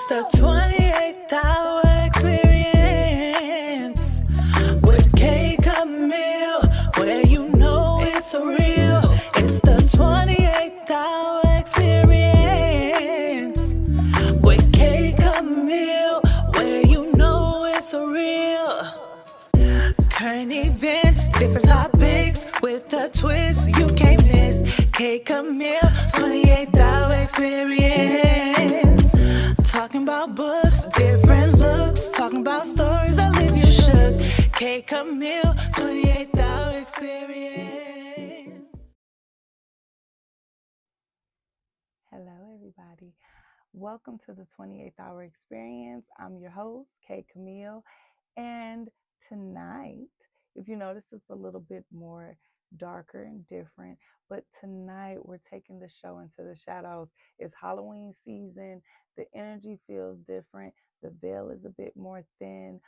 the 28th hour experience with k.camille, where you know it's real. It's the 28th hour experience with k.camille, where you know it's real. Current events, different topics with a twist you can't miss. k.camille, 28th hour experience. Talking about books, different looks. Talking about stories that leave you shook. k.camille, 28th hour experience. Hello, everybody. Welcome to the 28th hour experience. I'm your host, k.camille. And tonight, if you notice, it's a little bit more darker and different. But tonight, we're taking the show into the shadows. It's Halloween season. The energy feels different. The veil is a bit more thin.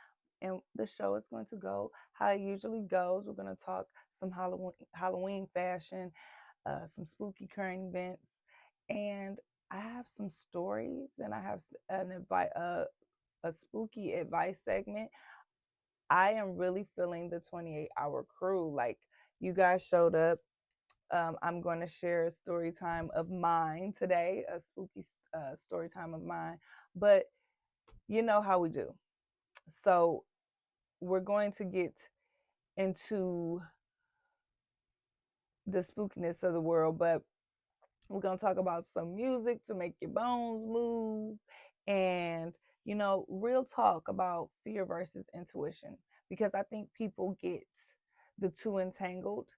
And the show is going to go how it usually goes. We're going to talk some Halloween fashion, some spooky current events. And I have some stories, and I have a spooky advice segment. I am really feeling the 28-hour crew. Like, you guys showed up. I'm going to share a story time of mine today, a spooky story time of mine. But you know how we do. So we're going to get into the spookiness of the world, but we're going to talk about some music to make your bones move and, real talk about fear versus intuition, because I think people get the two entangled,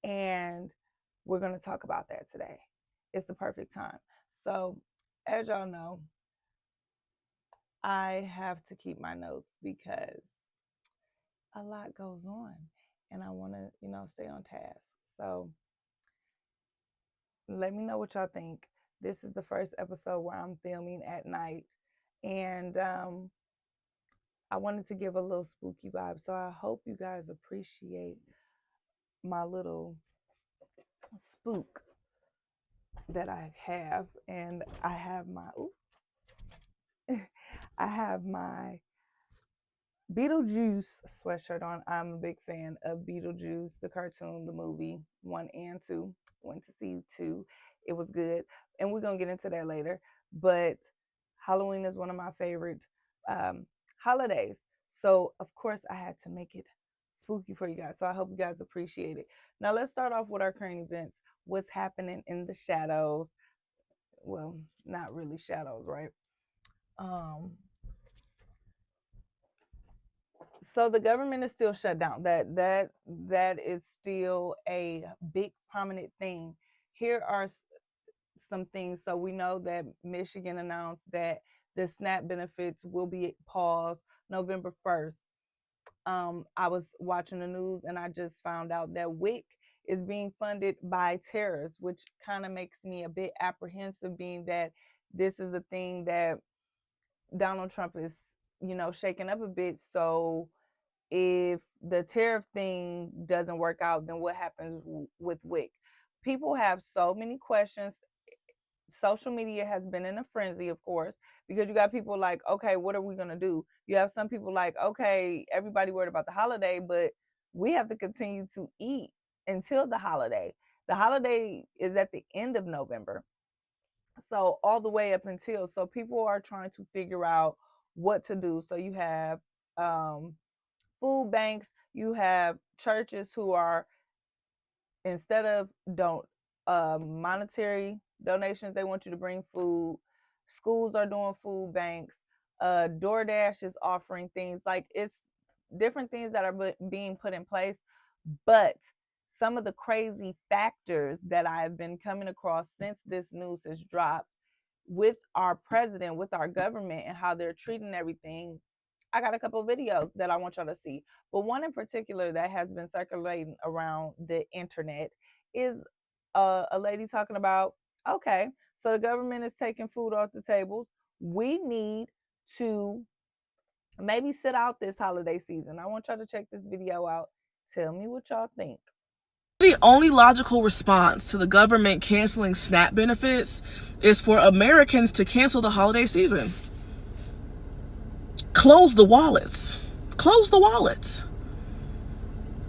and we're going to talk about that today. It's the perfect time. So, as y'all know, I have to keep my notes because a lot goes on and I want to, stay on task. So, let me know what y'all think. This is the first episode where I'm filming at night, and I wanted to give a little spooky vibe. So I hope you guys appreciate my little spook that I have. And I have my Beetlejuice sweatshirt on. I'm a big fan of Beetlejuice, the cartoon, the movie 1 and 2. Went to see 2. It was good. And we're going to get into that later. But Halloween is one of my favorite holidays. So, of course, I had to make it spooky for you guys. So I hope you guys appreciate it. Now, let's start off with our current events. What's happening in the shadows? Well, not really shadows, right? So the government is still shut down. That is still a big prominent thing. Here are some things. So we know that Michigan announced that the SNAP benefits will be paused November 1st. I was watching the news and I just found out that WIC is being funded by terrorists, which kind of makes me a bit apprehensive, being that this is a thing that Donald Trump is, shaking up a bit. So if the tariff thing doesn't work out, then what happens with WIC? People have so many questions. Social media has been in a frenzy, of course, because you got people like, okay, what are we going to do? You have some people like, okay, everybody worried about the holiday, but we have to continue to eat until the holiday. The holiday is at the end of November. So all the way up until, so people are trying to figure out what to do. So you have food banks, you have churches who are, instead of monetary donations, they want you to bring food. Schools are doing food banks. DoorDash is offering things. Like, it's different things that are being put in place. But some of the crazy factors that I've been coming across since this news has dropped with our president, with our government, and how they're treating everything, I got a couple of videos that I want y'all to see. But one in particular that has been circulating around the internet is a lady talking about, okay, so the government is taking food off the tables. We need to maybe sit out this holiday season. I want y'all to check this video out. Tell me what y'all think. The only logical response to the government canceling SNAP benefits is for Americans to cancel the holiday season. Close the wallets. Close the wallets.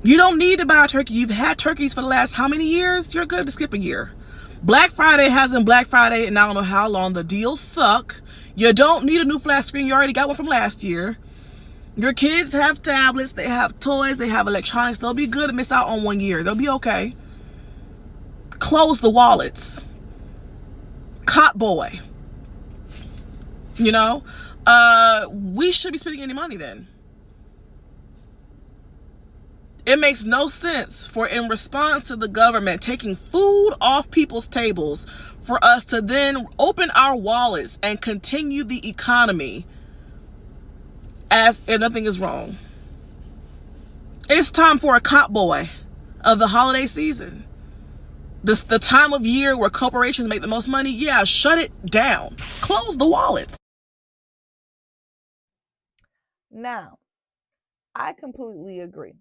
You don't need to buy a turkey. You've had turkeys for the last how many years? You're good to skip a year. Black Friday hasn't Black Friday and I don't know how long. The deals suck. You don't need a new flat screen. You already got one from last year. Your kids have tablets. They have toys. They have electronics. They'll be good to miss out on 1 year. They'll be okay. Close the wallets. Cot boy. You know? We shouldn't be spending any money then. It makes no sense for, in response to the government taking food off people's tables, for us to then open our wallets and continue the economy as if nothing is wrong. It's time for a cop boy of the holiday season. The time of year where corporations make the most money. Yeah, shut it down. Close the wallets. Now, I completely agree.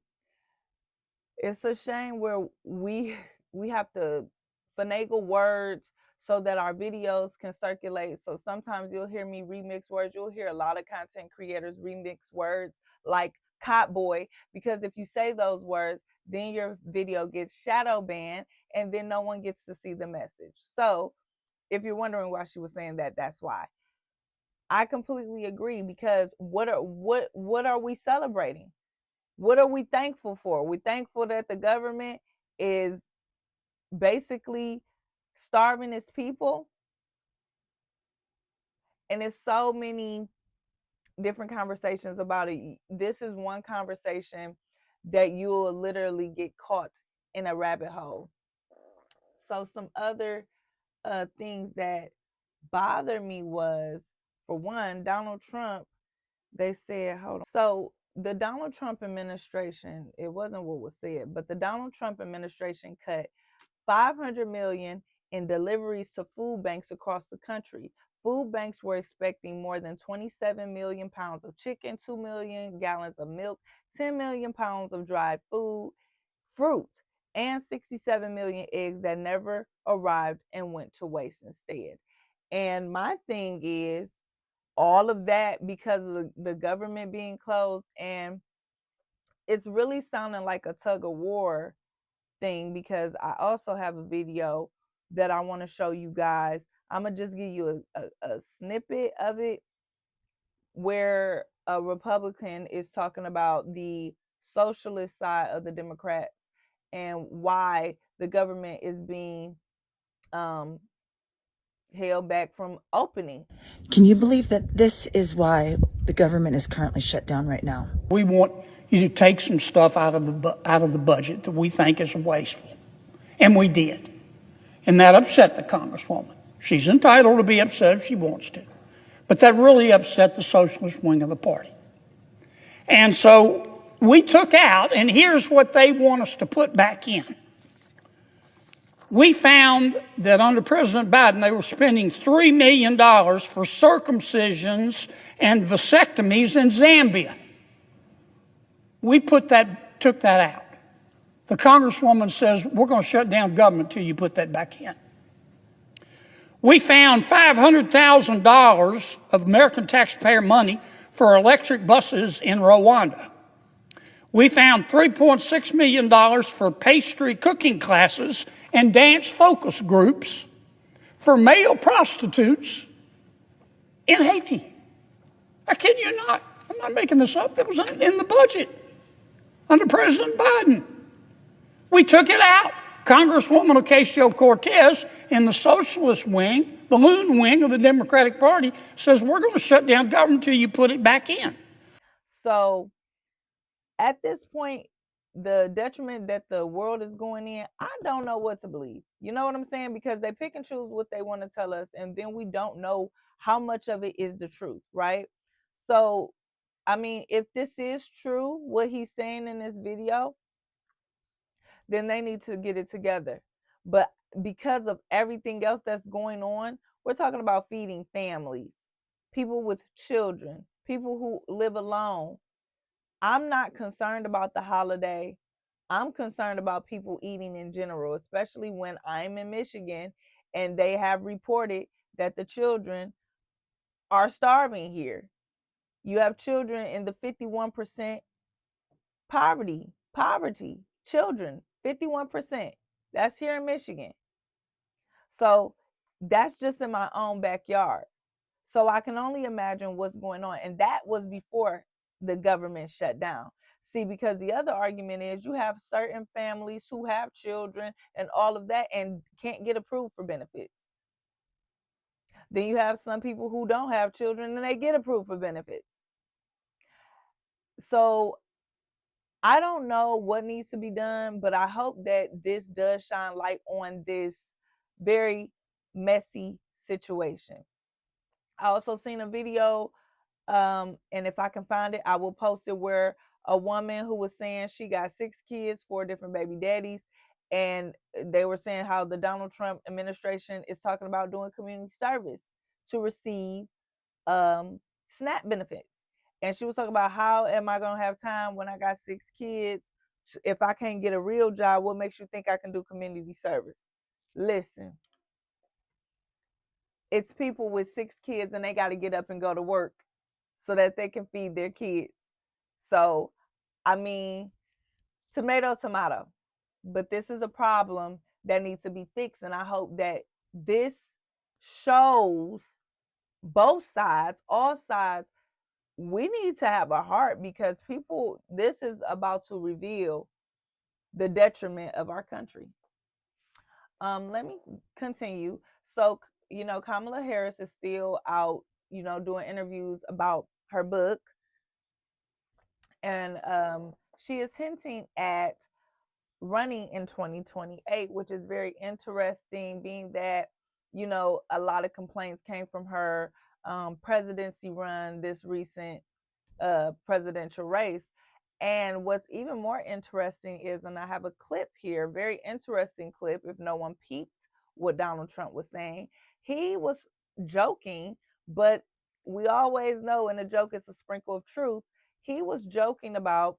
It's a shame where we have to finagle words so that our videos can circulate. So sometimes you'll hear me remix words. You'll hear a lot of content creators remix words like cop boy, because if you say those words, then your video gets shadow banned and then no one gets to see the message. So if you're wondering why she was saying that, that's why. I completely agree, because what are we celebrating? What are we thankful for? We're thankful that the government is basically starving its people. And it's so many different conversations about it. This is one conversation that you'll literally get caught in a rabbit hole. So some other things that bother me was, for one, Donald Trump, they said, hold on. So the Donald Trump administration, it wasn't what was said, but the Donald Trump administration cut 500 million in deliveries to food banks across the country. Food banks were expecting more than 27 million pounds of chicken, 2 million gallons of milk, 10 million pounds of dried fruit, and 67 million eggs that never arrived and went to waste instead. And my thing is, all of that because of the government being closed, and it's really sounding like a tug of war thing, because I also have a video that I want to show you guys. I'm gonna just give you a snippet of it where a Republican is talking about the socialist side of the Democrats and why the government is being held back from opening. Can you believe that this is why the government is currently shut down right now? We want you to take some stuff out of the budget that we think is wasteful, and we did, and that upset the Congresswoman. She's entitled to be upset if she wants to, but that really upset the socialist wing of the party. And so we took out, and here's what they want us to put back in. We found that under President Biden, they were spending $3 million for circumcisions and vasectomies in Zambia. We took that out. The Congresswoman says, we're going to shut down government till you put that back in. We found $500,000 of American taxpayer money for electric buses in Rwanda. We found $3.6 million for pastry cooking classes and dance focus groups for male prostitutes in Haiti. I kid you not. I'm not making this up. That was in the budget under President Biden. We took it out. Congresswoman Ocasio-Cortez in the socialist wing, the loon wing of the Democratic Party, says we're going to shut down government until you put it back in. So at this point, the detriment that the world is going in, I don't know what to believe. You know what I'm saying? Because they pick and choose what they want to tell us, and then we don't know how much of it is the truth, right? So, I mean, if this is true, what he's saying in this video, then they need to get it together. But because of everything else that's going on, we're talking about feeding families, people with children, people who live alone. I'm not concerned about the holiday. I'm concerned about people eating in general, especially when I'm in Michigan and they have reported that the children are starving here. You have children in the 51% poverty, children, 51%. That's here in Michigan. So that's just in my own backyard. So I can only imagine what's going on. And that was before the government shut down. See, because the other argument is you have certain families who have children and all of that and can't get approved for benefits. Then you have some people who don't have children and they get approved for benefits. So I don't know what needs to be done, but I hope that this does shine light on this very messy situation. I also seen a video, and if I can find it, I will post it, where a woman who was saying she got 6 kids, 4 different baby daddies, and they were saying how the Donald Trump administration is talking about doing community service to receive SNAP benefits. And she was talking about, how am I going to have time when I got 6 kids? If I can't get a real job, what makes you think I can do community service? Listen, it's people with 6 kids and they got to get up and go to work so that they can feed their kids. So, I mean, tomato. But this is a problem that needs to be fixed. And I hope that this shows both sides, all sides, we need to have a heart, because people, this is about to reveal the detriment of our country. Let me continue. So, Kamala Harris is still out, doing interviews about her book. And she is hinting at running in 2028, which is very interesting, being that, a lot of complaints came from her presidency run, this recent presidential race. And what's even more interesting is, and I have a clip here, very interesting clip, if no one peeped what Donald Trump was saying. He was joking, but we always know in a joke it's a sprinkle of truth. He was joking about,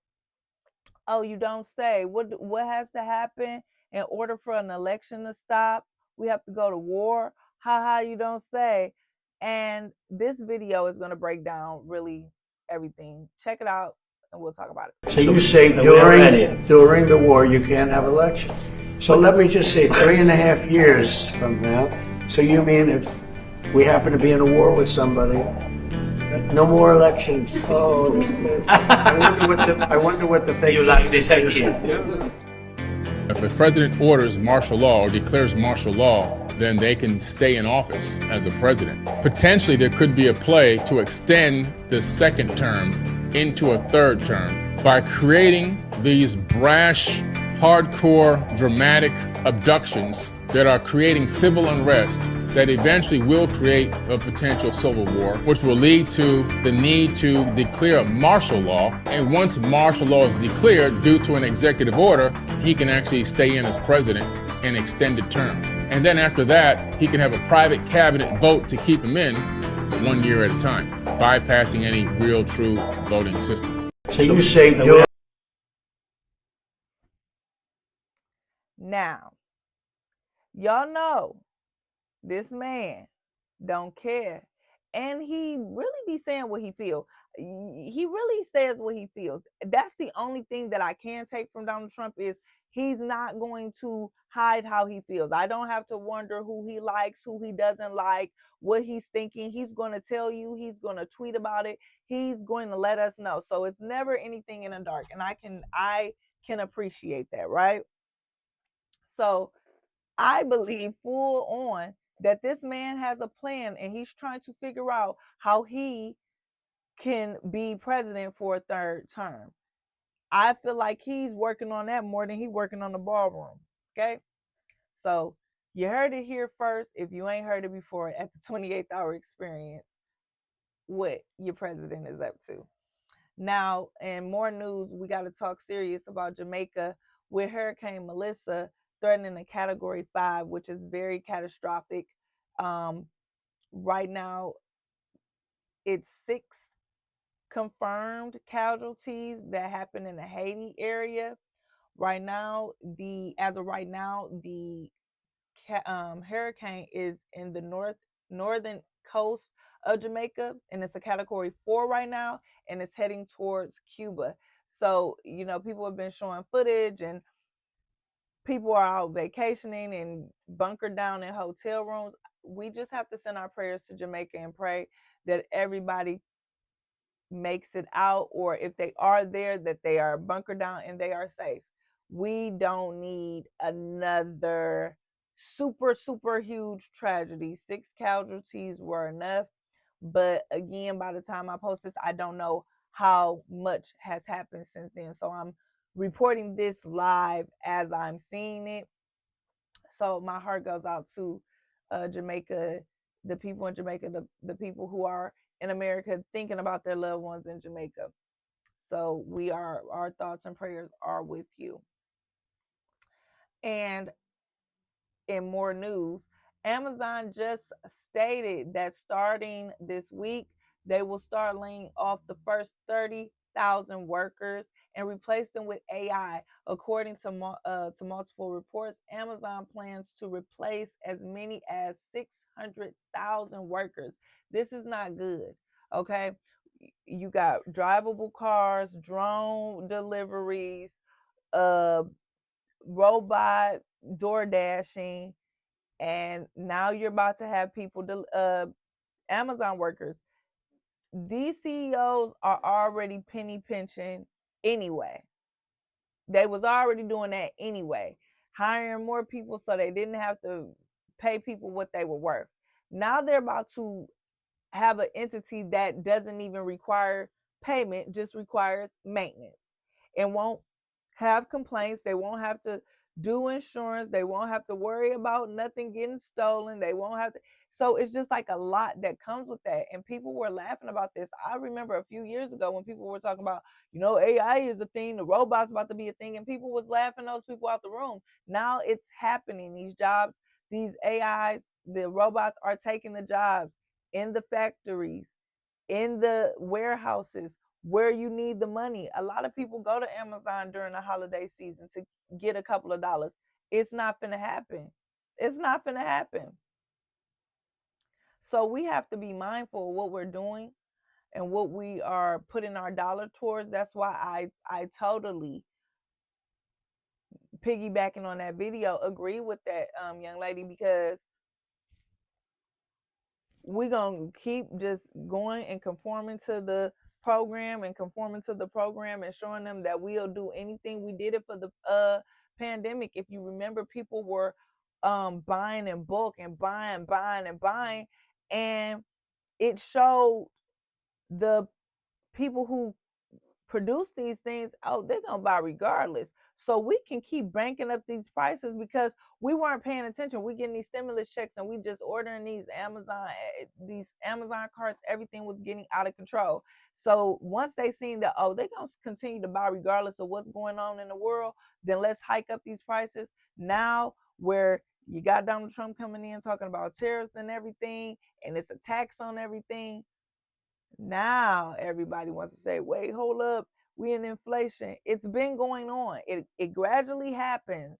oh, you don't say, what has to happen in order for an election to stop? We have to go to war. Ha, you don't say. And this video is going to break down really everything. Check it out and we'll talk about it. So you say during the war you can't have elections. So let me just say 3.5 years from now. So you mean if we happen to be in a war with somebody, no more elections? Oh, I wonder what the fake. You like this idea? If a president orders martial law or declares martial law, then they can stay in office as a president. Potentially, there could be a play to extend the second term into a third term by creating these brash, hardcore, dramatic abductions that are creating civil unrest that eventually will create a potential civil war, which will lead to the need to declare martial law. And once martial law is declared due to an executive order, he can actually stay in as president an extended term. And then after that, he can have a private cabinet vote to keep him in 1 year at a time, bypassing any real, true voting system. So you say Now, y'all know this man don't care, and he really be saying what he feels. He really says what he feels. That's the only thing that I can take from Donald Trump, is he's not going to hide how he feels. I don't have to wonder who he likes, who he doesn't like, what he's thinking. He's going to tell you. He's going to tweet about it. He's going to let us know. So it's never anything in the dark, and I can appreciate that, right? So I believe full on that this man has a plan, and he's trying to figure out how he can be president for a third term. I feel like he's working on that more than he's working on the ballroom. Okay. So you heard it here first. If you ain't heard it before, at the 28th Hour Experience, what your president is up to. Now, in more news, we got to talk serious about Jamaica, with Hurricane Melissa threatening a Category 5, which is very catastrophic. Right now, it's 6 confirmed casualties that happened in the Haiti area. Right now, the hurricane is in the northern coast of Jamaica, and it's a category 4 right now, and it's heading towards Cuba. So, people have been showing footage, and people are out vacationing and bunkered down in hotel rooms. We just have to send our prayers to Jamaica and pray that everybody makes it out, or if they are there, that they are bunkered down and they are safe. We don't need another super huge tragedy. 6 casualties were enough, but again, by the time I post this, I don't know how much has happened since then, so I'm reporting this live as I'm seeing it. So my heart goes out to Jamaica, the people in Jamaica, the people who are in America thinking about their loved ones in Jamaica. So our thoughts and prayers are with you. And in more news, Amazon just stated that starting this week, they will start laying off the first 30,000 workers and replace them with AI. According to multiple reports, Amazon plans to replace as many as 600,000 workers. This is not good, okay? You got drivable cars, drone deliveries, robot door dashing, and now you're about to have people, Amazon workers. These CEOs are already penny pinching anyway. They was already doing that anyway, hiring more people so they didn't have to pay people what they were worth. Now they're about to have an entity that doesn't even require payment, just requires maintenance, and won't have complaints. They won't have to do insurance. They won't have to worry about nothing getting stolen. They won't have to. So it's just like a lot that comes with that. And people were laughing about this. I remember a few years ago when people were talking about, AI is a thing, the robot's about to be a thing, and people was laughing those people out the room. Now it's happening. These jobs, these AIs, the robots are taking the jobs in the factories, in the warehouses where you need the money. A lot of people go to Amazon during the holiday season to get a couple of dollars. It's not going to happen. It's not going to happen. So we have to be mindful of what we're doing and what we are putting our dollar towards. That's why I totally, piggybacking on that video, agree with that young lady, because we're going to keep just going and conforming to the program and showing them that we'll do anything. We did it for the pandemic. If you remember, people were buying in bulk and buying, and it showed the people who produce these things, they're gonna buy regardless. So we can keep banking up these prices because we weren't paying attention. We getting these stimulus checks and we just ordering these Amazon carts. Everything was getting out of control. So once they seen that, they're gonna continue to buy regardless of what's going on in the world, then let's hike up these prices. Now, where you got Donald Trump coming in talking about tariffs and everything, and it's a tax on everything. Now everybody wants to say, wait, hold up, we in inflation. It's been going on. It gradually happens,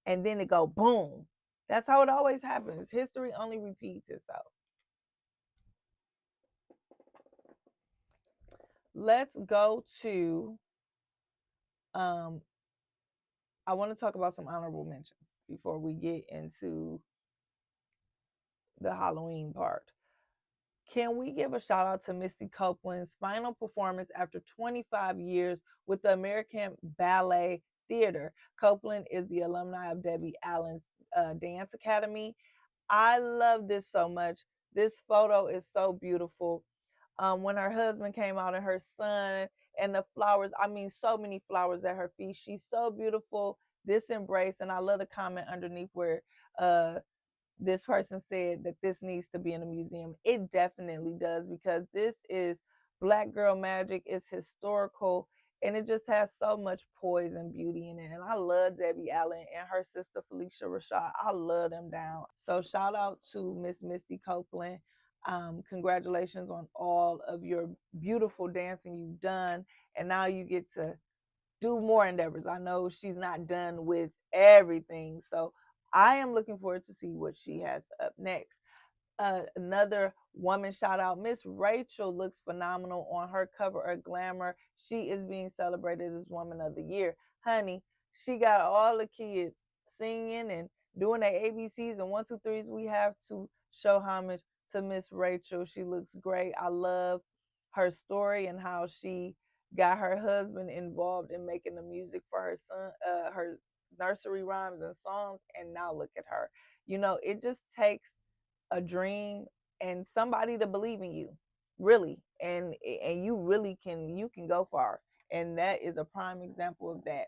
and then it go boom. That's how it always happens. History only repeats itself. Let's go to I want to talk about some honorable mentions before we get into the Halloween part. Can we give a shout out to Misty Copeland's final performance after 25 years with the American Ballet Theater? Copeland is the alumni of Debbie Allen's Dance Academy. I love this so much. This photo is so beautiful. When her husband came out and her son and the flowers, so many flowers at her feet. She's so beautiful. This embrace, and I love the comment underneath where this person said that this needs to be in a museum. It definitely does, because this is Black girl magic. It's historical, and it just has so much poise and beauty in it. And I love Debbie Allen and her sister Felicia Rashad. I love them down. So shout out to Miss Misty Copeland. Congratulations on all of your beautiful dancing you've done, and now you get to do more endeavors. I know she's not done with everything, so I am looking forward to see what she has up next. Another woman shout out, Miss Rachel looks phenomenal on her cover of Glamour. She is being celebrated as Woman of the Year. Honey, she got all the kids singing and doing their ABCs and 1, 2, 3s. We have to show homage to Miss Rachel. She looks great. I love her story and how she got her husband involved in making the music for her son, her nursery rhymes and songs. And now look at her. You know, it just takes a dream and somebody to believe in you, really, and you really can go far, and that is a prime example of that.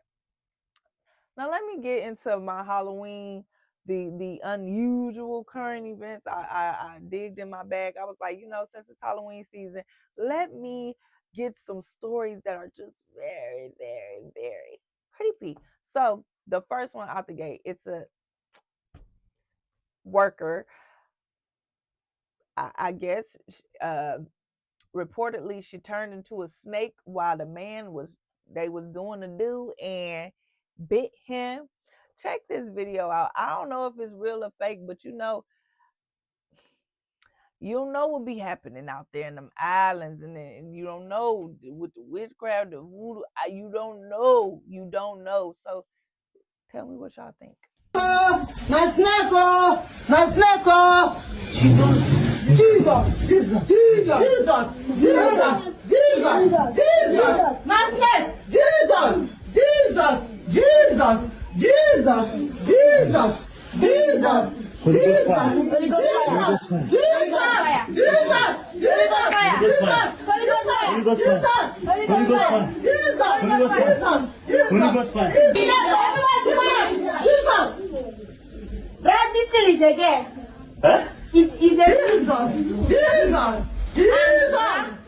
Now let me get into my Halloween, the unusual current events. I digged in my bag. I was like, since it's Halloween season, let me get some stories that are just very, very, very creepy. So the first one out the gate, it's a worker, I guess, reportedly she turned into a snake while the man was doing the do and bit him. Check this video out. I don't know if it's real or fake, but you know what be happening out there in them islands, and you don't know with the witchcraft, the voodoo. You don't know. So tell me what y'all think. My snake, my snake, Jesus, Jesus, Jesus, Jesus, Jesus, Jesus, Jesus, my snake, Jesus, Jesus, Jesus, Jesus, Jesus, Jesus. Jesus, Holy Ghost fire, Jesus, Jesus, Jesus, Holy Ghost fire, Holy Ghost fire, Jesus, Holy Ghost fire, Holy Ghost fire, Jesus. Where this thing is again? Huh? It is a Jesus, Jesus, Jesus,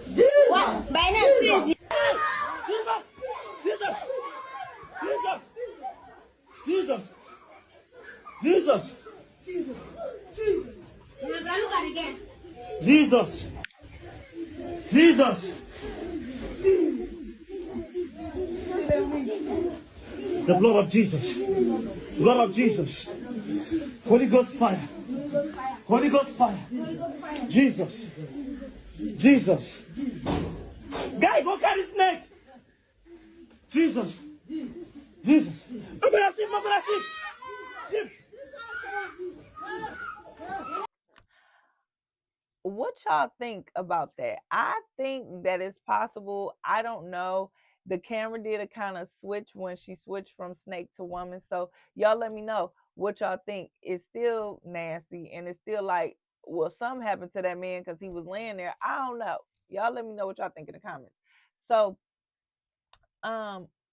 Jesus. What? By now, Jesus, Jesus, Jesus, Jesus, Jesus. Jesus, Jesus. Look at it again. Jesus, Jesus. The blood of Jesus, blood of Jesus. Holy Ghost fire, Holy Ghost fire. Jesus, Jesus. Guy, go carry snake. Jesus, Jesus. What y'all think about that? I think that it's possible. I don't know. The camera did a kind of switch when she switched from snake to woman. So y'all let me know what y'all think. It's still nasty, and it's still like, well, something happened to that man because he was laying there. I don't know. Y'all let me know what y'all think in the comments. So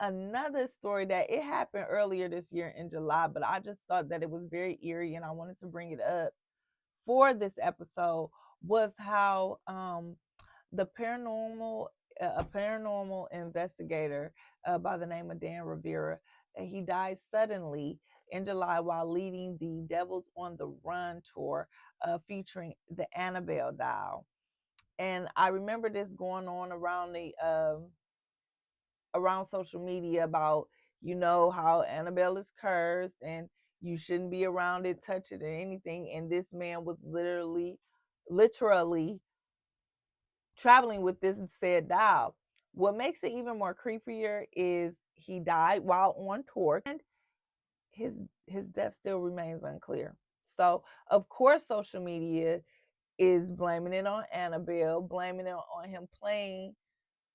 another story that it happened earlier this year in July, but I just thought that it was very eerie and I wanted to bring it up for this episode, was how a paranormal investigator by the name of Dan Rivera, he died suddenly in July while leading the Devils on the Run tour featuring the Annabelle doll. And I remember this going on around around social media about, how Annabelle is cursed and you shouldn't be around it, touch it, or anything. And this man was literally traveling with this said doll. What makes it even more creepier is he died while on tour, and his death still remains unclear. So of course social media is blaming it on Annabelle, blaming it on him playing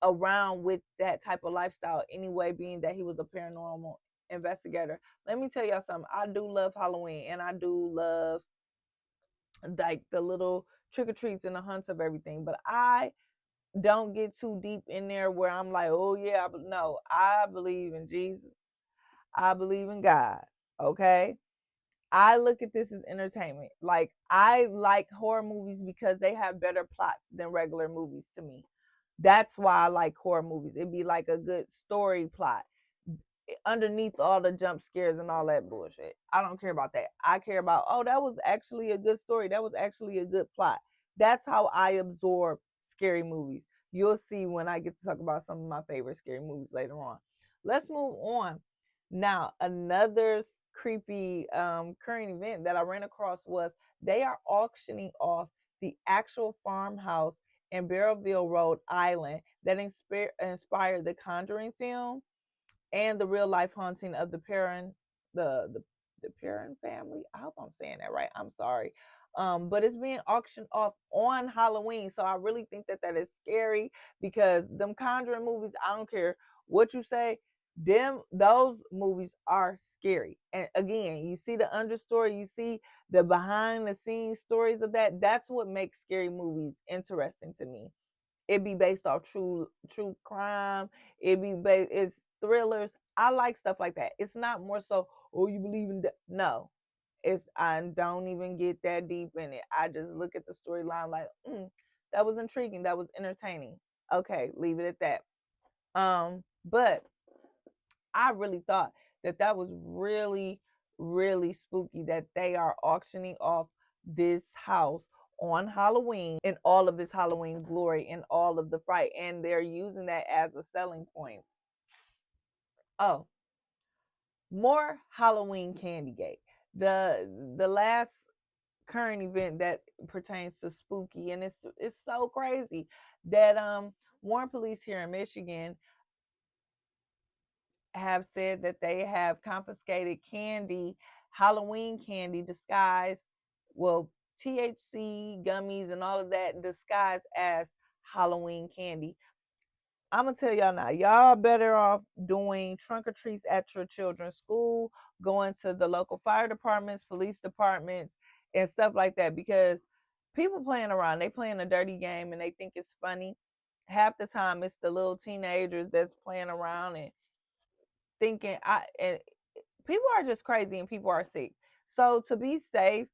around with that type of lifestyle anyway, being that he was a paranormal investigator. Let me tell y'all something. I do love Halloween, and I do love like the little trick-or-treats and the hunts of everything, but I don't get too deep in there where I'm like, oh yeah, no, I believe in Jesus. I believe in God. Okay. I look at this as entertainment. Like, I like horror movies because they have better plots than regular movies to me. That's why I like horror movies. It'd be like a good story plot underneath all the jump scares and all that bullshit. I don't care about that. I care about, oh, that was actually a good story. That was actually a good plot. That's how I absorb scary movies. You'll see when I get to talk about some of my favorite scary movies later on. Let's move on. Now, another creepy current event that I ran across was they are auctioning off the actual farmhouse in Barrelville, Rhode Island that inspired the Conjuring film and the real life haunting of the Perrin family. I hope I'm saying that right. I'm sorry. But it's being auctioned off on Halloween. So I really think that that is scary because them Conjuring movies, I don't care what you say, those movies are scary. And again, you see the understory, you see the behind the scenes stories of that. That's what makes scary movies interesting to me. It be based off true crime. It's thrillers. I like stuff like that. It's not more so, oh, you believe in that. No, it's I don't even get that deep in it. I just look at the storyline like, that was intriguing. That was entertaining. Okay, leave it at that. But I really thought that that was really, really spooky that they are auctioning off this house on Halloween in all of its Halloween glory and all of the fright, and they're using that as a selling point. Oh, more Halloween Candygate. The last current event that pertains to spooky, and it's so crazy that Warren Police here in Michigan have said that they have confiscated candy, Halloween candy disguised, well, THC gummies and all of that disguised as Halloween candy. I'm gonna tell y'all now, y'all better off doing trunk or treats at your children's school, going to the local fire departments, police departments, and stuff like that, because people playing around, they playing a dirty game and they think it's funny. Half the time it's the little teenagers that's playing around and thinking and people are just crazy and people are sick. So to be safe,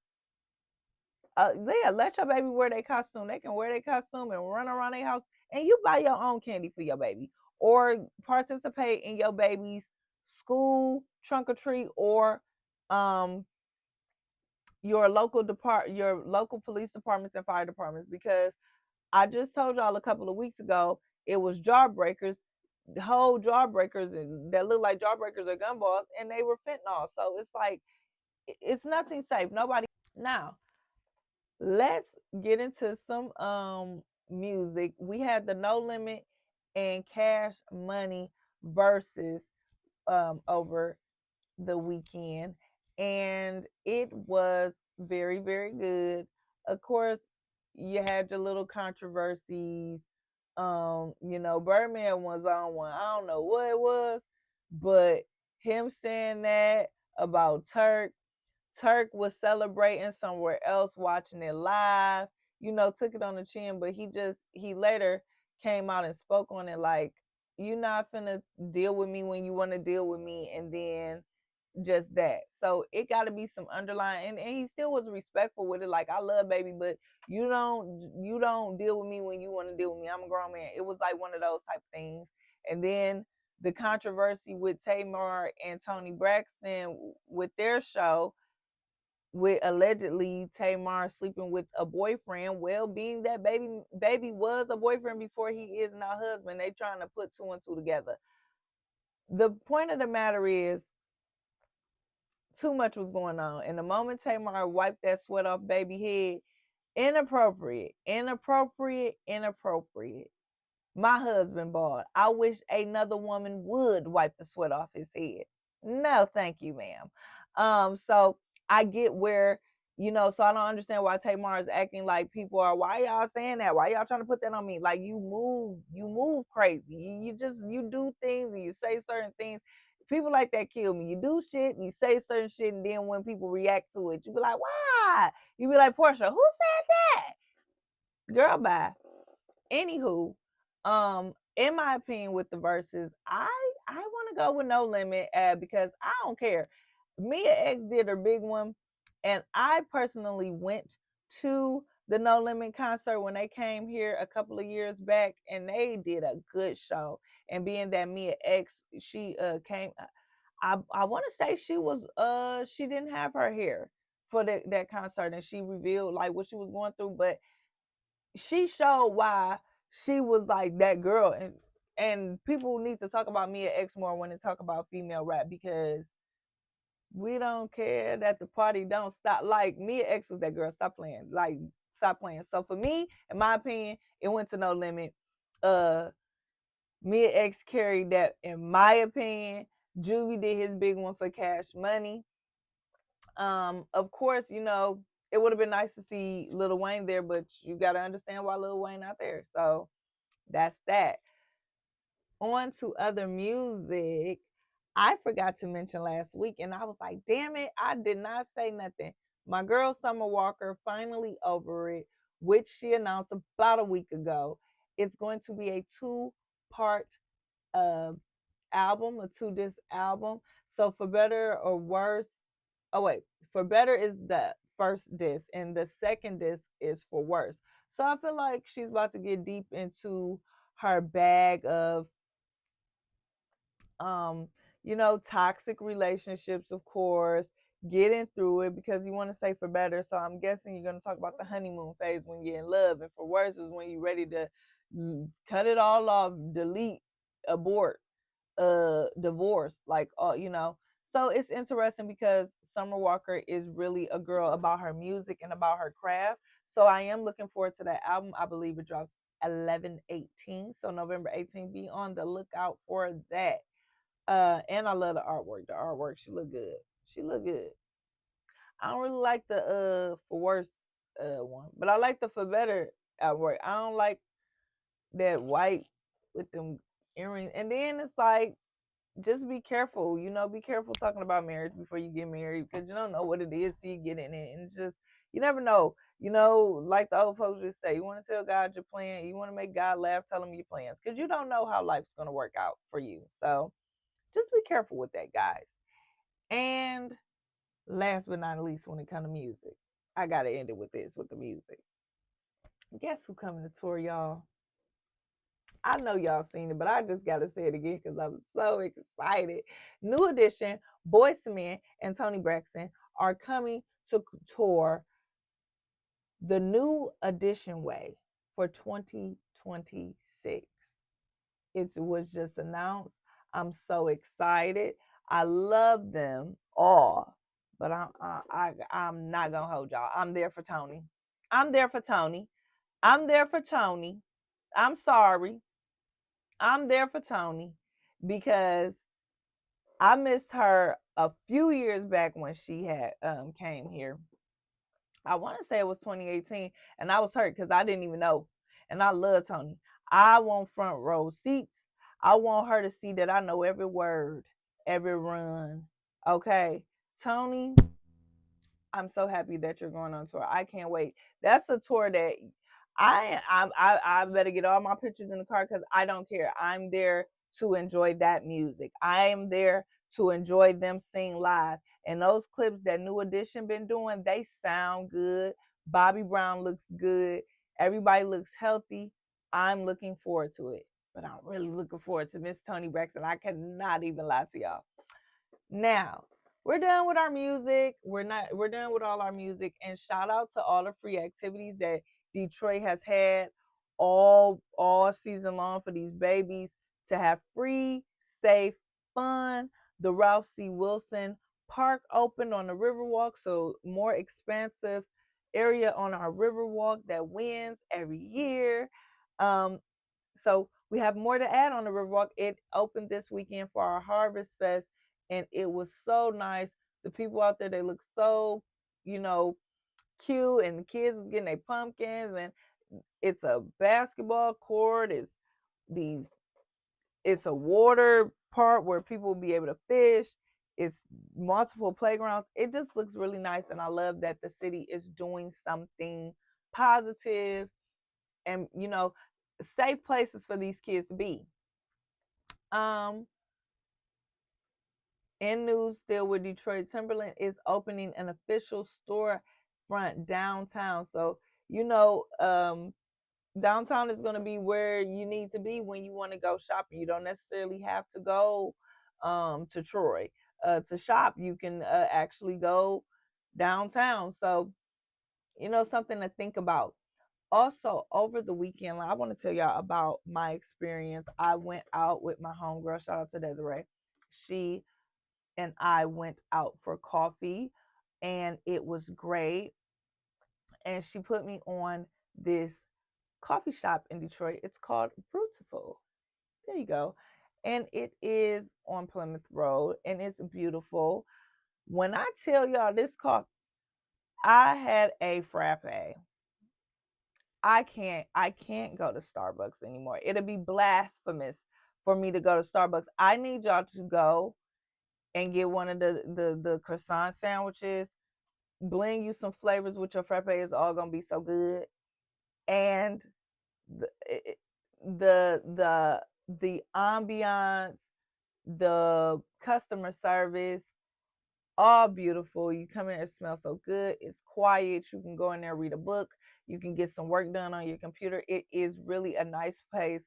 yeah, let your baby wear their costume. They can wear their costume and run around their house, and you buy your own candy for your baby, or participate in your baby's school trunk or treat, or your local police departments and fire departments. Because I just told y'all a couple of weeks ago, it was jawbreakers, whole jawbreakers that look like jawbreakers or gumballs, and they were fentanyl. So it's like, it's nothing safe. Nobody. Now, let's get into some music. We had the No Limit and Cash Money versus over the weekend, and it was very, very good. Of course, you had your little controversies. Birdman was on one. I don't know what it was, but him saying that about Turk was celebrating somewhere else, watching it live, took it on the chin, but he later came out and spoke on it like, you're not finna deal with me when you want to deal with me, and then just that. So it got to be some underlying, and he still was respectful with it. Like, I love baby, but you don't deal with me when you want to deal with me. I'm a grown man. It was like one of those type of things. And then the controversy with Tamar and Toni Braxton with their show, with allegedly Tamar sleeping with a boyfriend. Well, being that baby was a boyfriend before he is now husband, they trying to put two and two together. The point of the matter is, too much was going on. And the moment Tamar wiped that sweat off baby head, inappropriate. My husband bald. I wish another woman would wipe the sweat off his head. No, thank you, ma'am. So I get where, so I don't understand why Tamar is acting like people are, why y'all saying that? Why y'all trying to put that on me? Like, you move crazy. You do things and you say certain things. People like that kill me. You do shit and you say certain shit, and then when people react to it, you be like, why? You be like, Portia, who said that? Girl, bye. Anywho, in my opinion, with the verses, I want to go with No Limit, because I don't care. Mia X did her big one, and I personally went to the No Limit concert when they came here a couple of years back, and they did a good show. And being that Mia X, she came, I want to say she didn't have her hair for that concert, and she revealed like what she was going through, but she showed why she was like that girl. And people need to talk about Mia X more when they talk about female rap, because We don't care that the party don't stop. Like Mia X was that girl. Stop playing. Like stop playing. So for me, in my opinion, it went to No Limit. Mia X carried that in my opinion. Juvie did his big one for Cash Money. Of course, you know, it would have been nice to see Lil Wayne there, but you got to understand why Lil Wayne not there. So that's that. On to other music. I forgot to mention last week, and I was like, damn it, I did not say nothing. My girl Summer Walker finally over it, which she announced about a week ago. It's going to be a 2-part album, a 2-disc album. So for better or worse, for better is the first disc, and the second disc is for worse. So I feel like she's about to get deep into her bag of toxic relationships, of course, getting through it, because you want to say for better. So I'm guessing you're going to talk about the honeymoon phase when you're in love, and for worse is when you're ready to cut it all off, delete, abort, divorce, like, So it's interesting because Summer Walker is really a girl about her music and about her craft. So I am looking forward to that album. I believe it drops 11/18, so November 18th. Be on the lookout for that. And I love the artwork. The artwork, she look good. She look good. I don't really like the for worse one, but I like the for better artwork. I don't like that white with them earrings. And then it's like, just be careful. Be careful talking about marriage before you get married, because you don't know what it is till you get in it, and it's just, you never know. Like the old folks just say, you want to tell God your plan, you want to make God laugh, tell him your plans, because you don't know how life's going to work out for you. So just be careful with that, guys. And last but not least, when it comes to music, I gotta end it with the music. Guess who coming to tour, y'all? I know y'all seen it, but I just gotta say it again because I'm so excited. New Edition, Boyz II Men, and Toni Braxton are coming to tour the New Edition way for 2026. It was just announced. I'm so excited. I love them all, but I'm not gonna hold y'all. I'm there for Toni. I'm there for Toni. I'm there for Toni. I'm sorry. I'm there for Toni because I missed her a few years back when she had came here. I want to say it was 2018, and I was hurt because I didn't even know. And I love Toni. I want front row seats. I want her to see that I know every word, every run. Okay, Toni, I'm so happy that you're going on tour. I can't wait. That's a tour that I better get all my pictures in the car because I don't care. I'm there to enjoy that music. I am there to enjoy them sing live. And those clips that New Edition been doing, they sound good. Bobby Brown looks good. Everybody looks healthy. I'm looking forward to it. But I'm really looking forward to Miss Toni Braxton. I cannot even lie to y'all. Now, we're done with our music. We're done with all our music. And shout out to all the free activities that Detroit has had all season long for these babies to have free, safe, fun. The Ralph C. Wilson Park opened on the Riverwalk, so more expansive area on our Riverwalk that wins every year. So we have more to add on the Riverwalk. It opened this weekend for our Harvest Fest, and it was so nice. The people out there, they look so, cute, and the kids was getting their pumpkins, and it's a basketball court. It's a water part where people will be able to fish. It's multiple playgrounds. It just looks really nice, and I love that the city is doing something positive and safe places for these kids to be. In news still with Detroit, Timberland is opening an official storefront downtown. So downtown is going to be where you need to be when you want to go shopping. You don't necessarily have to go to Troy to shop. You can actually go downtown. So something to think about. Also, over the weekend, I want to tell y'all about my experience. I went out with my homegirl. Shout out to Desiree. She and I went out for coffee, and it was great. And she put me on this coffee shop in Detroit. It's called Brutiful. There you go. And it is on Plymouth Road, and it's beautiful. When I tell y'all this coffee, I had a frappe. I can't go to Starbucks anymore. It'll be blasphemous for me to go to Starbucks. I need y'all to go and get one of the croissant sandwiches. Blend you some flavors with your frappe. Is all gonna be so good. And the the ambiance, the customer service, all beautiful. You come in, it smells so good. It's quiet. You can go in there, read a book. You can get some work done on your computer. It is really a nice place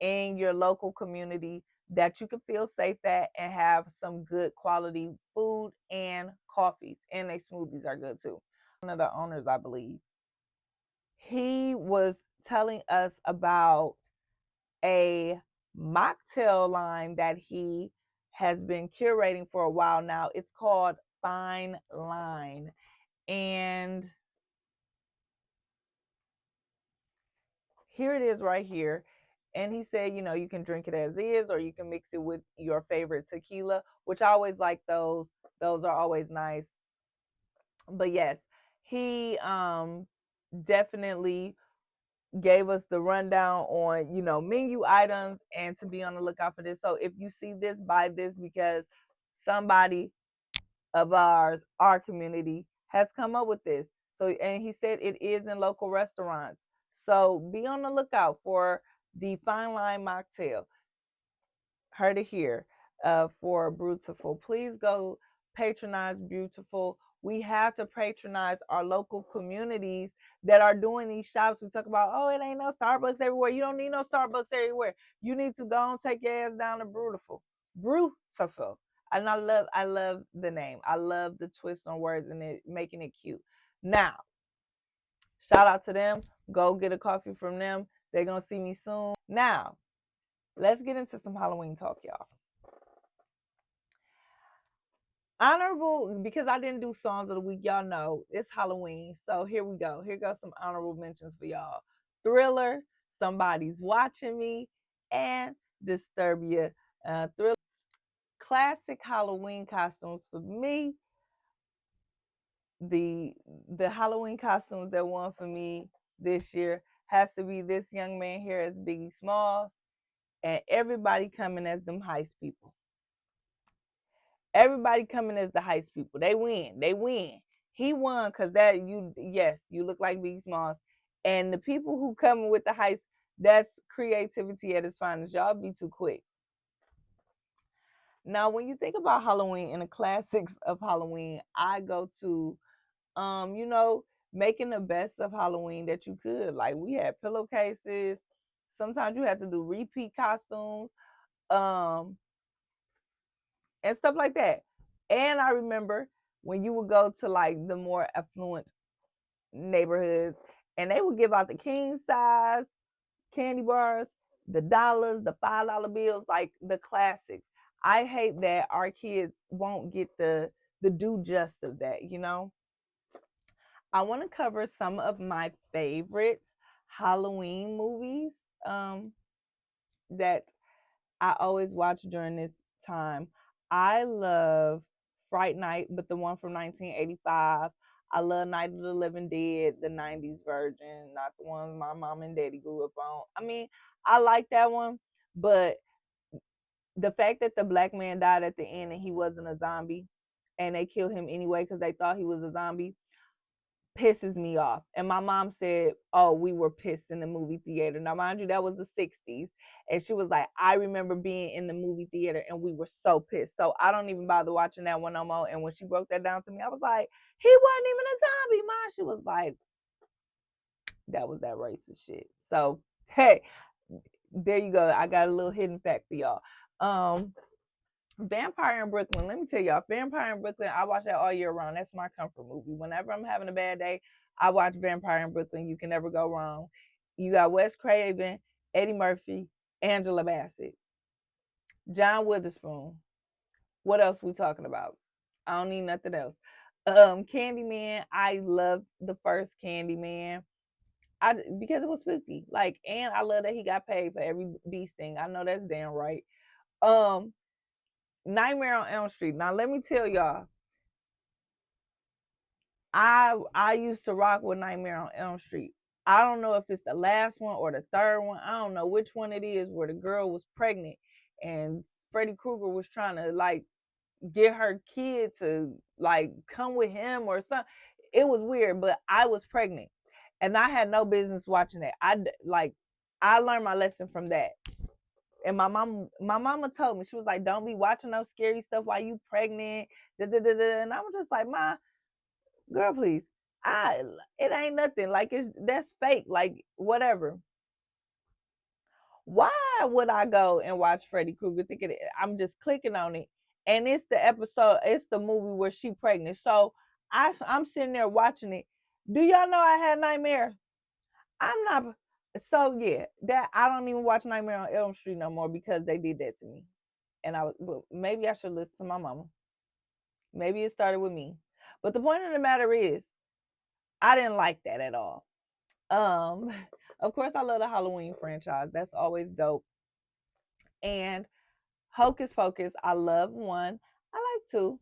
in your local community that you can feel safe at and have some good quality food and coffees. And their smoothies are good too. One of the owners, I believe, he was telling us about a mocktail line that he has been curating for a while now. It's called Fine Line. And here it is right here. And he said, you know, you can drink it as is, or you can mix it with your favorite tequila, which I always like those. Those are always nice. But yes, he definitely gave us the rundown on, you know, menu items and to be on the lookout for this. So if you see this, buy this, because somebody of our community has come up with this. So, and he said it is in local restaurants. So be on the lookout for the Fine Line mocktail. Heard it here for Beautiful. Please go patronize Beautiful. We have to patronize our local communities that are doing these shops. We talk about, oh, it ain't no Starbucks everywhere. You don't need no Starbucks everywhere. You need to go and take your ass down to Beautiful. Beautiful. And I love the name. I love the twist on words and it making it cute. Now, shout out to them. Go get a coffee from them. They're gonna see me soon. Now, let's get into some Halloween talk, y'all. Honorable, because I didn't do songs of the week, y'all know it's Halloween. So here we go. Here goes some honorable mentions for y'all. Thriller, Somebody's Watching Me, and Disturbia. Thriller. Classic Halloween costumes for me. The Halloween costumes that won for me this year has to be this young man here as Biggie Smalls, and everybody coming as them heist people. Everybody coming as the heist people. They win. They win. He won because you look like Biggie Smalls. And the people who coming with the heist, that's creativity at its finest. Y'all be too quick. Now, when you think about Halloween and the classics of Halloween, I go to, making the best of Halloween that you could. Like, we had pillowcases. Sometimes you have to do repeat costumes. And stuff like that. And I remember when you would go to like the more affluent neighborhoods and they would give out the king size candy bars, the dollars, the $5 bills, like the classics. I hate that our kids won't get the due just of that, you know? I want to cover some of my favorite Halloween movies that I always watch during this time. I love Fright Night, but the one from 1985. I love Night of the Living Dead, the 90s version, not the one my mom and daddy grew up on. I mean, I like that one, but the fact that the black man died at the end and he wasn't a zombie and they killed him anyway because they thought he was a zombie pisses me off. And my mom said, oh, we were pissed in the movie theater. Now, mind you, that was the 60s. And she was like, I remember being in the movie theater and we were so pissed. So I don't even bother watching that one no more. And when she broke that down to me, I was like, he wasn't even a zombie, Mom. She was like, that was that racist shit. So, hey, there you go. I got a little hidden fact for y'all. Vampire in Brooklyn. Let me tell y'all, Vampire in Brooklyn, I watch that all year round. That's my comfort movie. Whenever I'm having a bad day, I watch Vampire in Brooklyn. You can never go wrong. You got Wes Craven, Eddie Murphy, Angela Bassett, John Witherspoon, What else we talking about? I don't need nothing else. Candyman, I loved the first Candyman. Because it was spooky. Like, and I love that he got paid for every bee sting. I know that's damn right. Nightmare on Elm Street. Now let me tell y'all, I used to rock with Nightmare on Elm Street. I don't know if it's the last one or the third one. I don't know which one it is, where the girl was pregnant and Freddy Krueger was trying to like get her kid to like come with him or something. It was weird, but I was pregnant and I had no business watching that. I learned my lesson from that. And my mama told me, she was like, "Don't be watching no scary stuff while you pregnant." Da, da, da, da. And I was just like, "Ma, girl, please. It ain't nothing. Like that's fake. Like whatever." Why would I go and watch Freddy Krueger thinking I'm just clicking on it, and it's the episode, it's the movie where she pregnant. So I'm sitting there watching it. Do y'all know I had nightmares? I'm not. So yeah, that I don't even watch Nightmare on Elm Street no more because they did that to me. And maybe I should listen to my mama. Maybe it started with me. But the point of the matter is, I didn't like that at all. Of course, I love the Halloween franchise. That's always dope. And Hocus Pocus, I love one. I like two.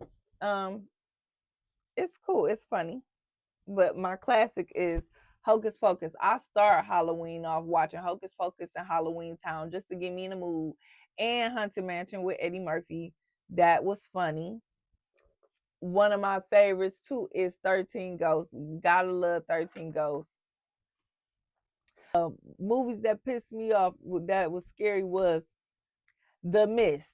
It's cool. It's funny. But my classic is Hocus Pocus. I start Halloween off watching Hocus Pocus and Halloween Town just to get me in the mood. And Haunted Mansion with Eddie Murphy. That was funny. One of my favorites too is 13 Ghosts. Gotta love 13 Ghosts. Movies that pissed me off that was scary was The Mist.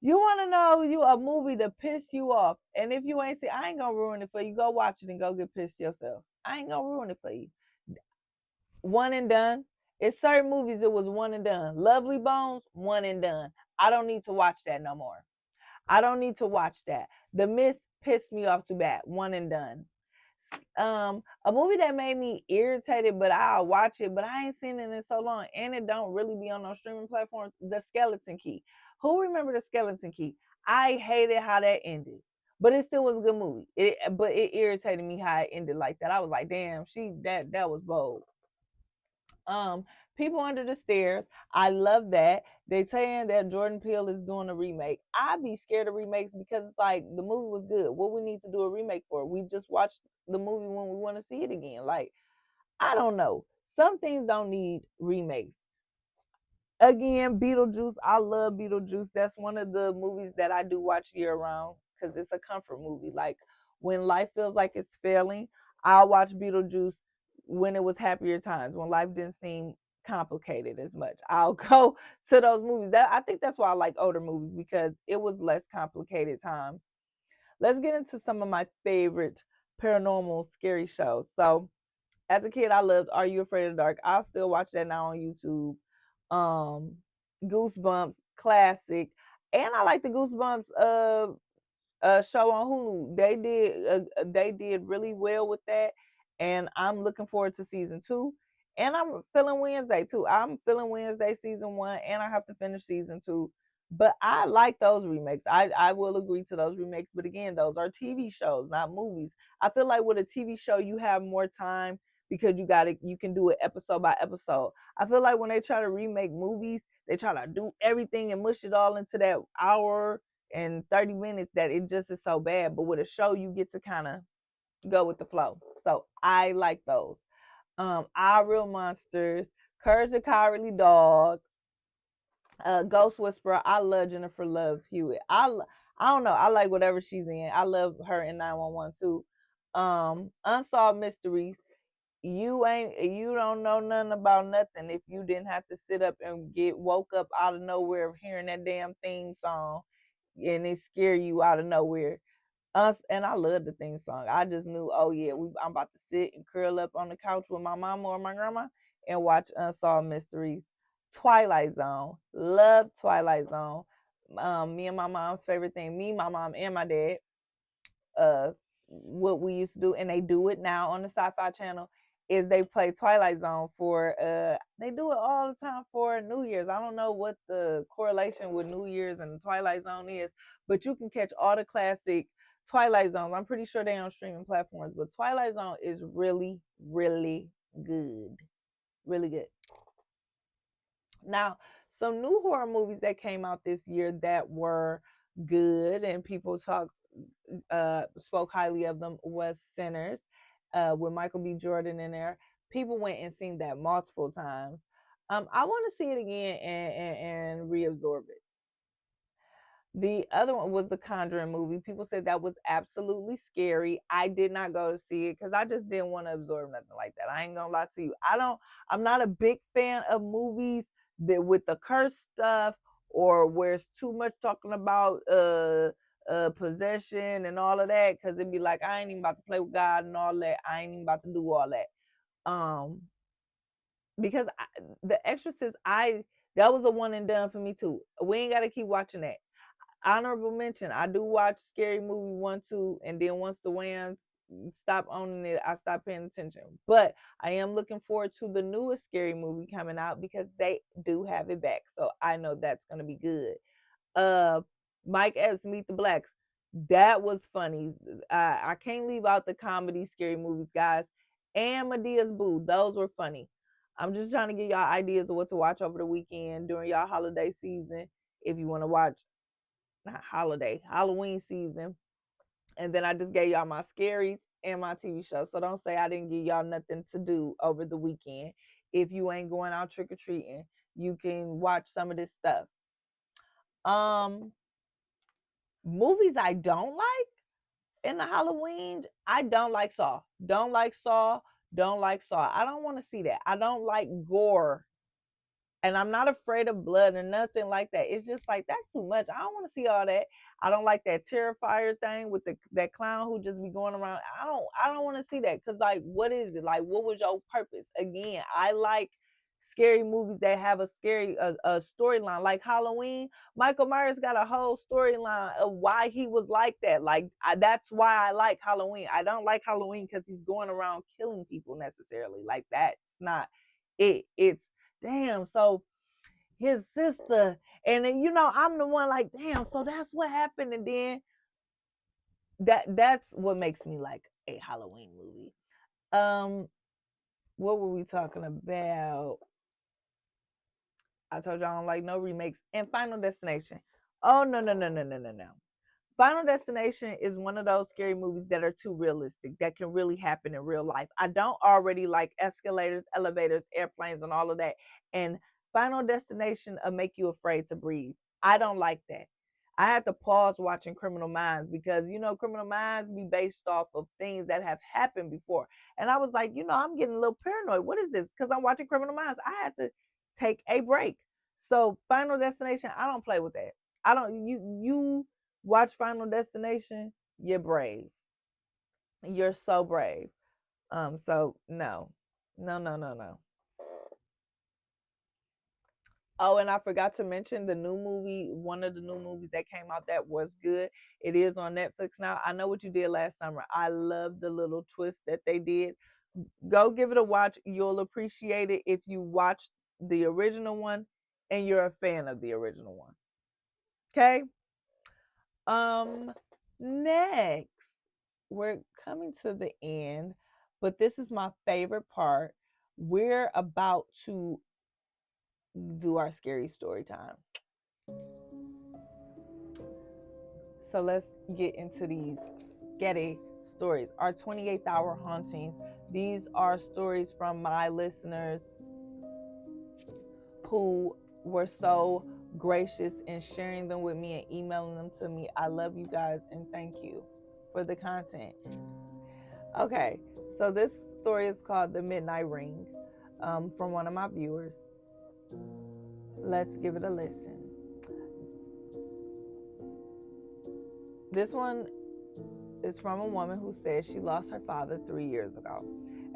You want to know a movie to piss you off, and if you ain't see, I ain't gonna ruin it for you. Go watch it and go get pissed yourself. I ain't gonna ruin it for you. One and done. It's certain movies it was one and done. Lovely Bones, one and done. I don't need to watch that no more. I don't need to watch that. The Mist pissed me off too bad. One and done. A movie that made me irritated, but I'll watch it, but I ain't seen it in so long, and it don't really be on no streaming platforms. The Skeleton Key. Who remember The Skeleton Key? I hated how that ended, but it still was a good movie. But it irritated me how it ended like that. I was like, damn, that was bold. People Under the Stairs. I love that. They saying that Jordan Peele is doing a remake. I'd be scared of remakes because it's like the movie was good. What we need to do a remake for? We just watched the movie when we want to see it again. Like, I don't know. Some things don't need remakes. Again, Beetlejuice. I love Beetlejuice. That's one of the movies that I do watch year round because it's a comfort movie. Like when life feels like it's failing, I'll watch Beetlejuice when it was happier times, when life didn't seem complicated as much. I'll go to those movies. I think that's why I like older movies, because it was less complicated times. Let's get into some of my favorite paranormal scary shows. So as a kid, I loved Are You Afraid of the Dark? I'll still watch that now on YouTube. Goosebumps, classic. And I like the Goosebumps show on Hulu. They did really well with that, and I'm looking forward to season 2. And I'm feeling Wednesday too. I'm feeling Wednesday season 1, and I have to finish season 2. But I like those remakes. I will agree to those remakes, but again, those are TV shows, not movies. I feel like with a TV show, you have more time because you can do it episode by episode. I feel like when they try to remake movies, they try to do everything and mush it all into that hour and 30 minutes that it just is so bad. But with a show, you get to kind of go with the flow. So I like those. Our Real Monsters, Courage the Cowardly Dog, Ghost Whisperer. I love Jennifer Love Hewitt. I don't know. I like whatever she's in. I love her in 911 too. Unsolved Mysteries. You don't know nothing about nothing if you didn't have to sit up and get woke up out of nowhere hearing that damn theme song and it scare you out of nowhere. And I love the theme song. I just knew, oh yeah, I'm about to sit and curl up on the couch with my mama or my grandma and watch Unsolved Mysteries. Twilight Zone. Love Twilight Zone. Me and my mom's favorite thing. Me, my mom, and my dad. What we used to do, and they do it now on the Sci-Fi Channel. is they play Twilight Zone for they do it all the time for New Year's. I don't know what the correlation with New Year's and the Twilight Zone is, but you can catch all the classic Twilight Zones. I'm pretty sure they're on streaming platforms, but Twilight Zone is really, really good. Really good. Now, some new horror movies that came out this year that were good and people spoke highly of them was Sinners, with Michael B. Jordan in there. People went and seen that multiple times. I want to see it again and reabsorb it. The other one was the Conjuring movie. People said that was absolutely scary. I did not go to see it because I just didn't want to absorb nothing like that. I ain't gonna lie to you. I'm not a big fan of movies that with the curse stuff or where it's too much talking about possession and all of that, because it'd be like, I ain't even about to play with God and all that. I ain't even about to do all that. Because The Exorcist, that was a one and done for me too. We ain't gotta keep watching that. Honorable mention, I do watch Scary Movie 1, 2, and then once the Wayans stop owning it, I stopped paying attention. But I am looking forward to the newest Scary Movie coming out because they do have it back. So I know that's going to be good. Mike Epps, Meet the Blacks. That was funny. I can't leave out the comedy Scary Movies, guys. And Medea's Boo. Those were funny. I'm just trying to give y'all ideas of what to watch over the weekend during y'all holiday season. If you want to watch Halloween season. And then I just gave y'all my scaries and my TV show. So don't say I didn't give y'all nothing to do over the weekend. If you ain't going out trick-or-treating, you can watch some of this stuff. Movies I don't like in the Halloween, I don't like Saw. Don't like Saw. I don't want to see that. I don't like gore. And I'm not afraid of blood and nothing like that. It's just like, that's too much. I don't want to see all that. I don't like that Terrifier thing with that clown who just be going around. I don't want to see that. Because, like, what is it? Like, what was your purpose? Again, I like scary movies that have a storyline. Like Halloween, Michael Myers got a whole storyline of why he was like that. Like, that's why I like Halloween. I don't like Halloween because he's going around killing people necessarily. Like, that's not it. It's damn, so his sister, and then I'm the one like, damn, so that's what happened. And then that's what makes me like a Halloween movie. What were we talking about? I told y'all I don't like no remakes. And Final Destination. Oh, no. Final Destination is one of those scary movies that are too realistic, that can really happen in real life. I don't already like escalators, elevators, airplanes, and all of that. And Final Destination will make you afraid to breathe. I don't like that. I had to pause watching Criminal Minds because, Criminal Minds be based off of things that have happened before. And I was like, I'm getting a little paranoid. What is this? Because I'm watching Criminal Minds. I had to take a break. So Final Destination, I don't play with that. I don't, you watch Final Destination, you're brave. You're so brave. So no. Oh, and I forgot to mention the new movie, one of the new movies that came out that was good. It is on Netflix now. I Know What You Did Last Summer. I love the little twist that they did. Go give it a watch. You'll appreciate it if you watched the original one and you're a fan of the original one. Okay? Next, we're coming to the end, but this is my favorite part. We're about to do our scary story time. So let's get into these scary stories. Our 28th hour hauntings. These are stories from my listeners who were so gracious in sharing them with me and emailing them to me. I love you guys and thank you for the content. Okay, so this story is called The Midnight Ring, from one of my viewers. Let's give it a listen. This one is from a woman who says she lost her father 3 years ago.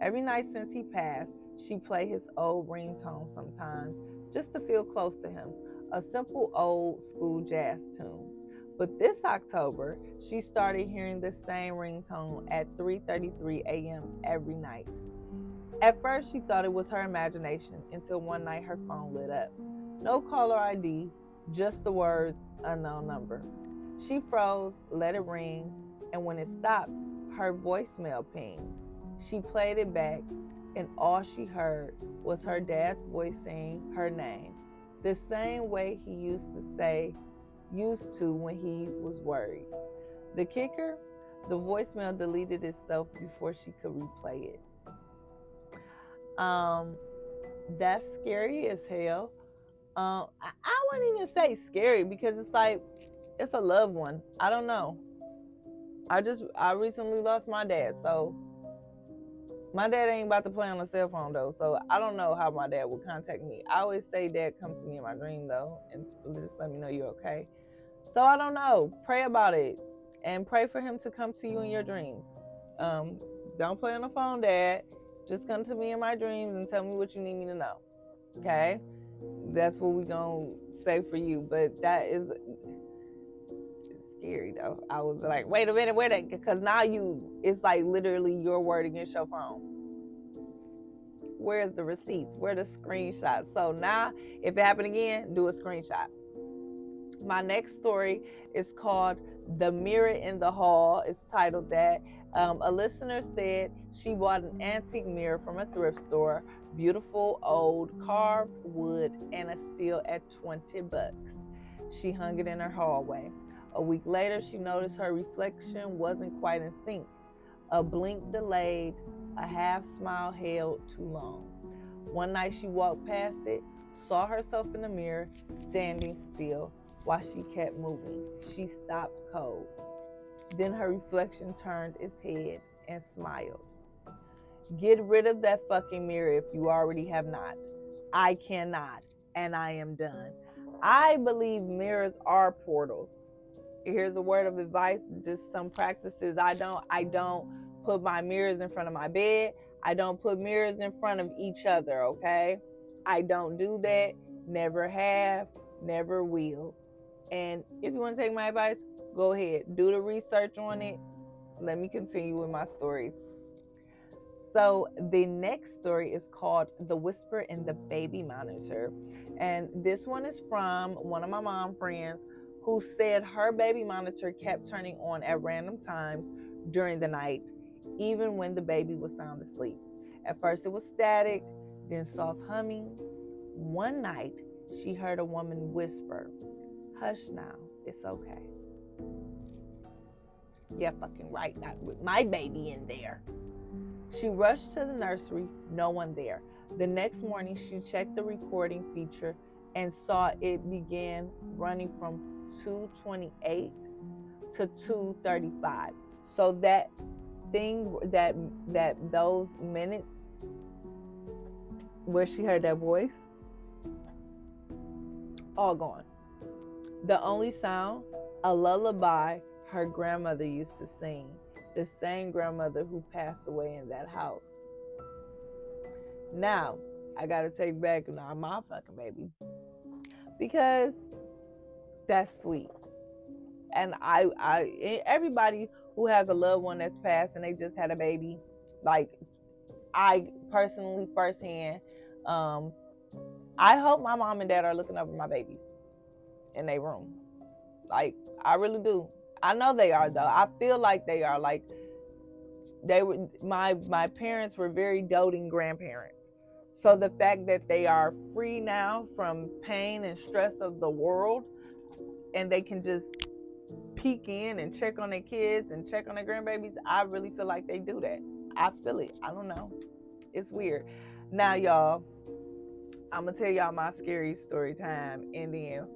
Every night since he passed, she played his old ringtone sometimes just to feel close to him, a simple old school jazz tune. But this October, she started hearing the same ringtone at 3:33 a.m. every night. At first, she thought it was her imagination until one night her phone lit up. No caller ID, just the words, unknown number. She froze, let it ring, and when it stopped, her voicemail pinged. She played it back, and all she heard was her dad's voice saying her name, the same way he used to when he was worried. The kicker, the voicemail deleted itself before she could replay it. That's scary as hell. I wouldn't even say scary because it's like, it's a loved one. I don't know. I recently lost my dad, so my dad ain't about to play on a cell phone though, so I don't know how my dad would contact me. I always say dad come to me in my dream though, and just let me know you're okay. So I don't know. Pray about it and pray for him to come to you in your dreams. Don't play on the phone, Dad. Just come to me in my dreams and tell me what you need me to know. Okay? That's what we gonna say for you. But that is scary though. I would be like, wait a minute, because now it's like literally your word against your phone. Where's the receipts? Where the screenshots? So now, if it happened again, do a screenshot. My next story is called The Mirror in the Hall. It's titled that. A listener said she bought an antique mirror from a thrift store, beautiful old carved wood and a steel at $20. She hung it in her hallway. A week later, she noticed her reflection wasn't quite in sync. A blink delayed, a half smile held too long. One night she walked past it, saw herself in the mirror, standing still. While she kept moving, she stopped cold. Then her reflection turned its head and smiled. Get rid of that fucking mirror if you already have not. I cannot, and I am done. I believe mirrors are portals. Here's a word of advice, just some practices. I don't put my mirrors in front of my bed. I don't put mirrors in front of each other, okay? I don't do that. Never have, never will. And if you want to take my advice, go ahead. Do the research on it. Let me continue with my stories. So the next story is called The Whisper in the Baby Monitor. And this one is from one of my mom friends who said her baby monitor kept turning on at random times during the night, even when the baby was sound asleep. At first it was static, then soft humming. One night she heard a woman whisper, "Hush now, it's okay." Yeah, fucking right, not with my baby in there. She rushed to the nursery, no one there. The next morning, she checked the recording feature and saw it began running from 2:28 to 2:35. So that thing, that those minutes where she heard that voice, all gone. The only sound, a lullaby her grandmother used to sing, the same grandmother who passed away in that house. Now, I gotta take back my fucking baby, because that's sweet. And I everybody who has a loved one that's passed and they just had a baby, like I personally firsthand, I hope my mom and dad are looking over my babies in their room. Like, I really do. I know they are though. I feel like they are. Like, they were, my parents were very doting grandparents. So the fact that they are free now from pain and stress of the world, and they can just peek in and check on their kids and check on their grandbabies, I really feel like they do that. I feel it. I don't know. It's weird. Now, y'all, I'm going to tell y'all my scary story time, and then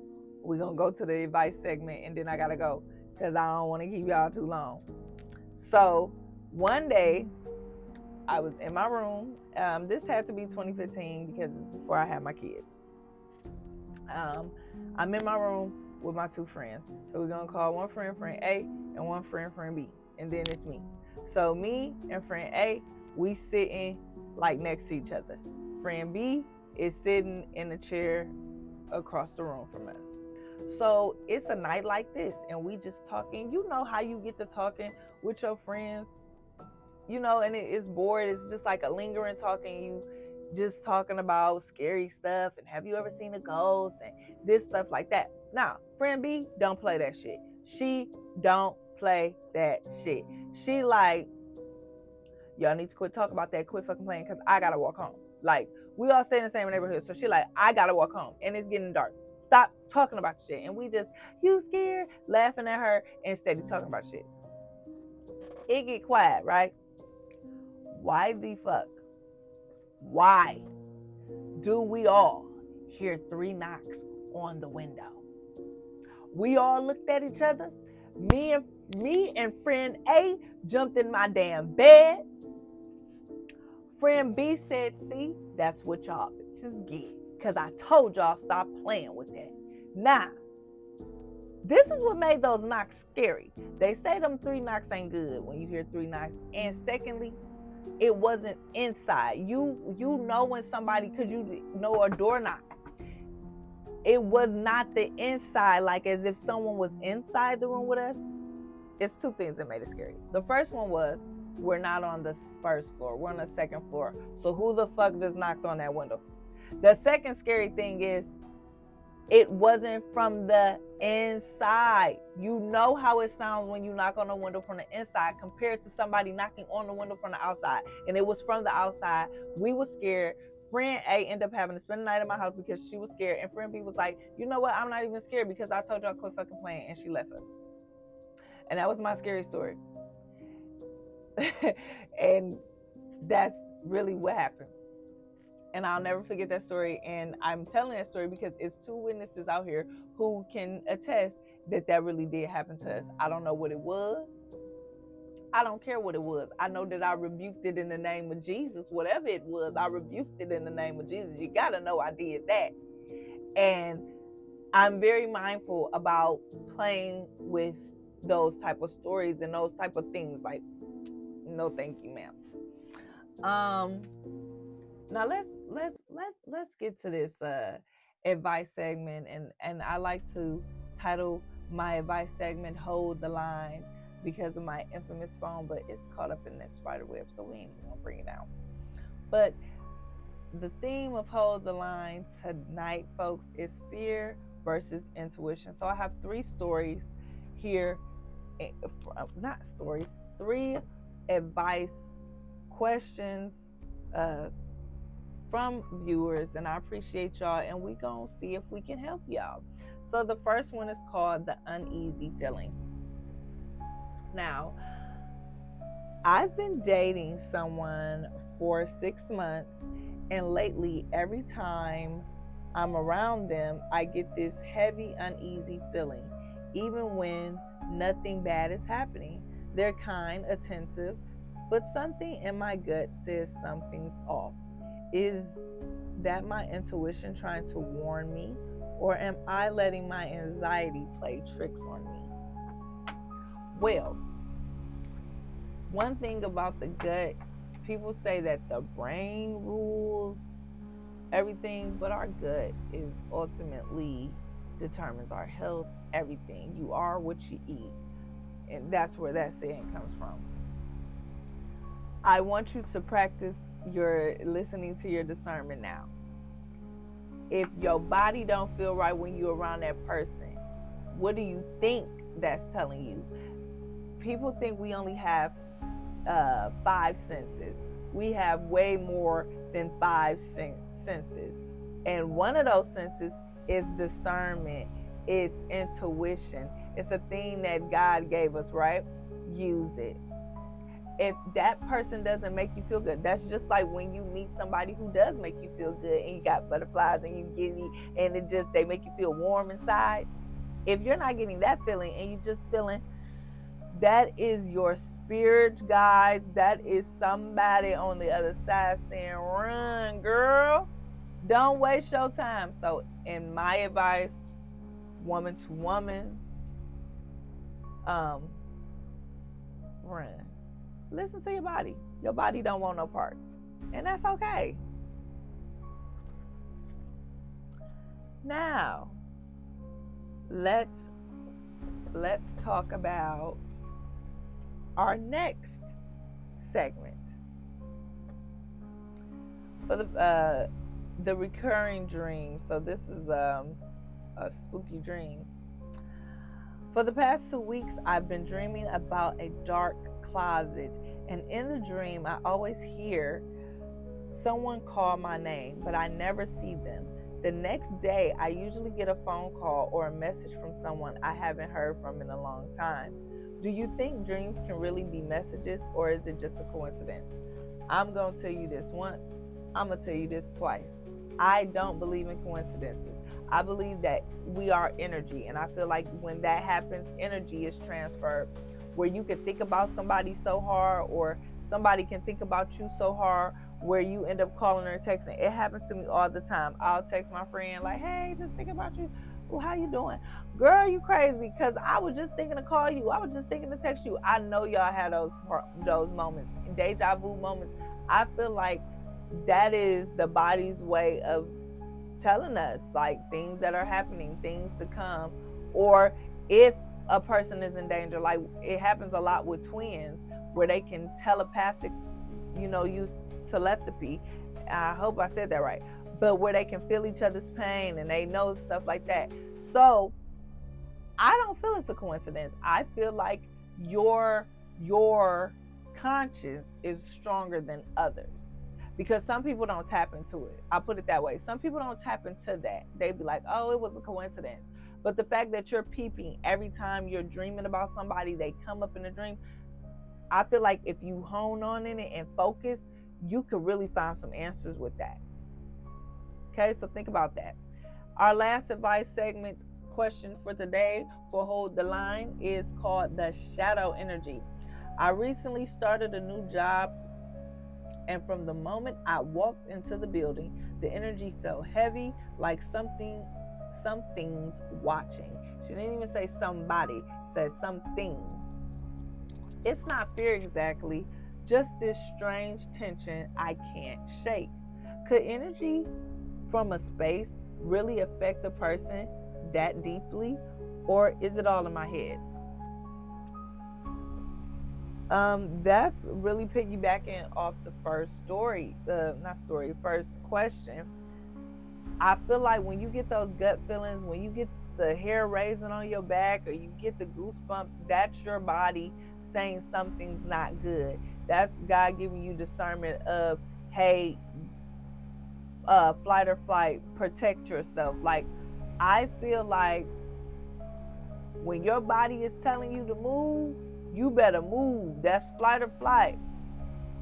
we're going to go to the advice segment, and then I got to go because I don't want to keep y'all too long. So one day, I was in my room. This had to be 2015 because it's before I had my kid. I'm in my room with my two friends. So we're going to call one friend A, and one friend B. And then it's me. So me and friend A, we sitting like next to each other. Friend B is sitting in a chair across the room from us. So it's a night like this, and we just talking. You know how you get to talking with your friends. and it's bored. It's just like a lingering talking. You just talking about scary stuff and have you ever seen a ghost and this stuff like that. Now, friend B don't play that shit. She don't play that shit. She like, y'all need to quit talking about that. Quit fucking playing, because I gotta walk home. Like, we all stay in the same neighborhood. So she like, I gotta walk home and it's getting dark. Stop talking about shit. And we just, you scared, laughing at her instead of talking about shit. It get quiet, right? Why the fuck? Why do we all hear 3 knocks on the window? We all looked at each other. Me and friend A jumped in my damn bed. Friend B said, see, that's what y'all bitches get. Because I told y'all stop playing with that. Now, this is what made those knocks scary. They say them 3 knocks ain't good when you hear 3 knocks. And secondly, it wasn't inside. You know when somebody, because you know a door knock. It was not the inside, like as if someone was inside the room with us. It's 2 things that made it scary. The first one was, we're not on the first floor. We're on the second floor. So who the fuck just knocked on that window? The second scary thing is, it wasn't from the inside. You know how it sounds when you knock on a window from the inside compared to somebody knocking on the window from the outside. And it was from the outside. We were scared. Friend A ended up having to spend the night at my house because she was scared. And friend B was like, you know what? I'm not even scared because I told y'all quit fucking playing. And she left us. And that was my scary story. And that's really what happened. And I'll never forget that story. And I'm telling that story because it's 2 witnesses out here who can attest that that really did happen to us. I don't know what it was. I don't care what it was. I know that I rebuked it in the name of Jesus. Whatever it was, I rebuked it in the name of Jesus. You got to know I did that. And I'm very mindful about playing with those type of stories and those type of things. Like, no, thank you, ma'am. Now let's get to this advice segment, and I like to title my advice segment "Hold the Line" because of my infamous phone, but it's caught up in this spider web, so we ain't gonna bring it down. But the theme of Hold the Line tonight, folks, is fear versus intuition. So I have 3 stories here, not stories, 3 advice questions from viewers, and I appreciate y'all, and we gonna see if we can help y'all. So the first one is called the uneasy feeling. Now, I've been dating someone for 6 months, and lately every time I'm around them, I get this heavy, uneasy feeling, even when nothing bad is happening. They're kind, attentive, but something in my gut says something's off. Is that my intuition trying to warn me, or am I letting my anxiety play tricks on me? Well, one thing about the gut, people say that the brain rules everything, but our gut is ultimately determines our health, everything. You are what you eat. And that's where that saying comes from. I want you to practice your listening to your discernment now. If your body don't feel right when you're around that person, what do you think that's telling you? People think we only have 5 senses. We have way more than 5 senses. And one of those senses is discernment. It's intuition. It's a thing that God gave us, right? Use it. If that person doesn't make you feel good, that's just like when you meet somebody who does make you feel good and you got butterflies and you giddy and they make you feel warm inside. If you're not getting that feeling and you're just feeling, that is your spirit guide. That is somebody on the other side saying, run, girl. Don't waste your time. So in my advice, woman to woman, run. Listen to your body. Your body don't want no parts. And that's okay. Now, let's talk about our next segment. For the recurring dream. So this is a spooky dream. For the past 2 weeks, I've been dreaming about a dark closet, and in the dream, I always hear someone call my name, but I never see them. The next day, I usually get a phone call or a message from someone I haven't heard from in a long time. Do you think dreams can really be messages, or is it just a coincidence? I'm going to tell you this once. I'm going to tell you this twice. I don't believe in coincidences. I believe that we are energy, and I feel like when that happens, energy is transferred, where you can think about somebody so hard, or somebody can think about you so hard, where you end up calling or texting. It happens to me all the time. I'll text my friend like, hey, just thinking about you. Well, how you doing? Girl, you crazy, because I was just thinking to call you. I was just thinking to text you. I know y'all had those moments, deja vu moments. I feel like that is the body's way of telling us like things that are happening, things to come, or if a person is in danger. Like it happens a lot with twins where they can telepathic, use telepathy. I hope I said that right. But where they can feel each other's pain and they know stuff like that. So I don't feel it's a coincidence. I feel like your conscience is stronger than others. Because some people don't tap into it. I'll put it that way. Some people don't tap into that. They be like, oh, it was a coincidence. But the fact that you're peeping every time you're dreaming about somebody, they come up in a dream. I feel like if you hone on in it and focus, you could really find some answers with that. Okay, so think about that. Our last advice segment question for today for Hold the Line is called the shadow energy. I recently started a new job, and from the moment I walked into the building, the energy felt heavy, like something's watching. She didn't even say somebody, she said something. It's not fear exactly, just this strange tension I can't shake. Could energy from a space really affect a person that deeply, or is it all in my head? That's really piggybacking off the first first question. I feel like when you get those gut feelings, when you get the hair raising on your back, or you get the goosebumps, that's your body saying something's not good. That's God giving you discernment of, hey, flight or flight, protect yourself. Like, I feel like when your body is telling you to move, you better move. That's flight or flight.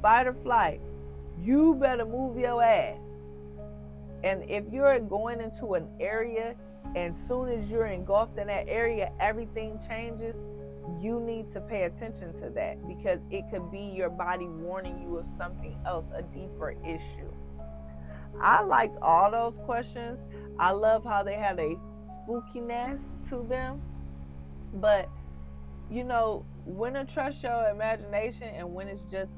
Fight or flight. You better move your ass. And if you're going into an area, and soon as you're engulfed in that area, everything changes, you need to pay attention to that, because it could be your body warning you of something else, a deeper issue. I liked all those questions. I love how they had a spookiness to them. But, when to trust your imagination and when it's just,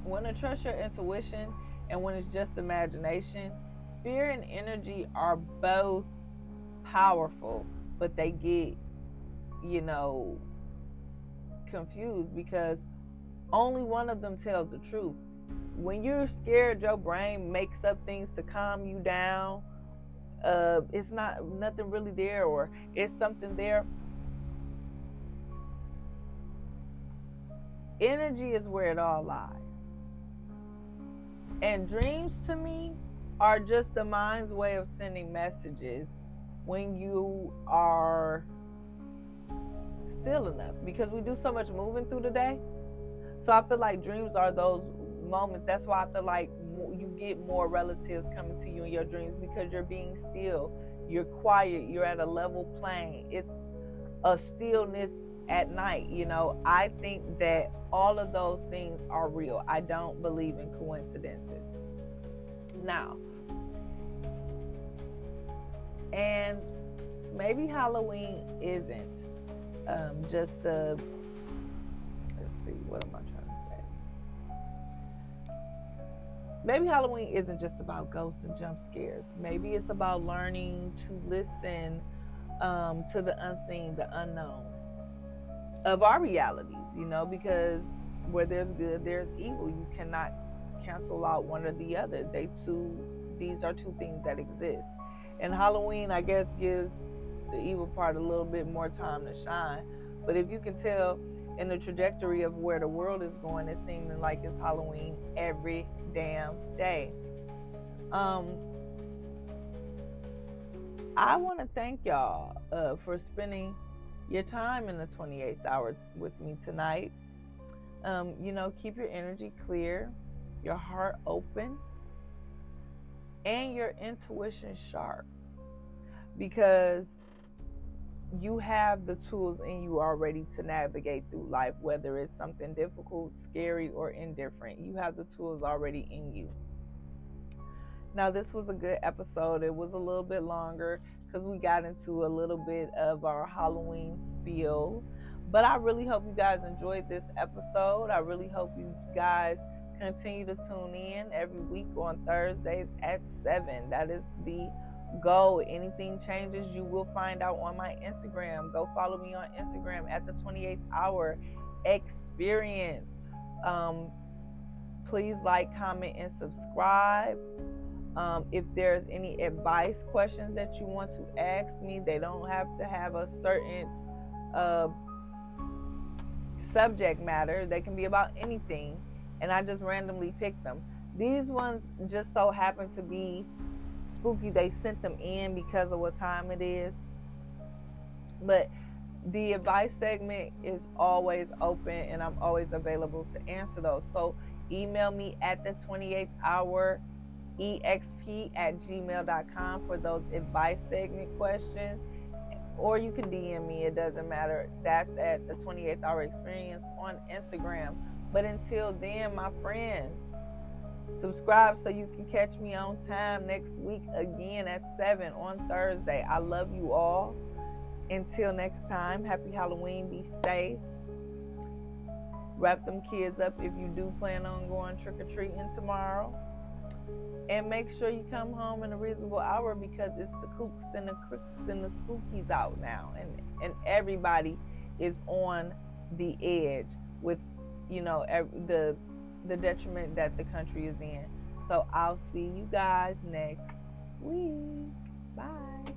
when to trust your intuition and when it's just imagination. Fear and energy are both powerful, but they get, confused because only one of them tells the truth. When you're scared, your brain makes up things to calm you down. It's not nothing really there, or it's something there. Energy is where it all lies. And dreams, to me, are just the mind's way of sending messages when you are still enough, because we do so much moving through the day. So I feel like dreams are those moments. That's why I feel like you get more relatives coming to you in your dreams, because you're being still, you're quiet, you're at a level plane. It's a stillness at night. I think that all of those things are real. I don't believe in coincidences. Now, and maybe Halloween isn't just the, let's see, what am I trying to say? Maybe Halloween isn't just about ghosts and jump scares. Maybe it's about learning to listen to the unseen, the unknown of our realities, because where there's good, there's evil. You cannot cancel out one or the other. These are two things that exist. And Halloween, I guess, gives the evil part a little bit more time to shine. But if you can tell in the trajectory of where the world is going, it's seeming like it's Halloween every damn day. I want to thank y'all for spending your time in the 28th hour with me tonight. Keep your energy clear, your heart open, and your intuition sharp, because you have the tools in you already to navigate through life, whether it's something difficult, scary, or indifferent. You have the tools already in you. Now, this was a good episode. It was a little bit longer because we got into a little bit of our Halloween spiel. But I really hope you guys enjoyed this episode. I really hope you guys continue to tune in every week on Thursdays at 7. That is the goal. Anything changes, you will find out on my Instagram. Go follow me on Instagram at the 28th Hour Experience. Please like, comment, and subscribe. If there's any advice questions that you want to ask me, they don't have to have a certain subject matter. They can be about anything, and I just randomly pick them. These ones just so happen to be spooky. They sent them in because of what time it is. But the advice segment is always open, and I'm always available to answer those. So email me at the 28th Hour exp@gmail.com for those advice segment questions, or you can DM me. It doesn't matter. That's at the 28th Hour Experience on Instagram. But until then, my friends, subscribe so you can catch me on time next week again at 7 on Thursday. I love you all. Until next time, happy Halloween. Be safe. Wrap them kids up if you do plan on going trick-or-treating tomorrow. And make sure you come home in a reasonable hour, because it's the kooks and the crooks and the spookies out now. And everybody is on the edge with, the detriment that the country is in. So I'll see you guys next week. Bye.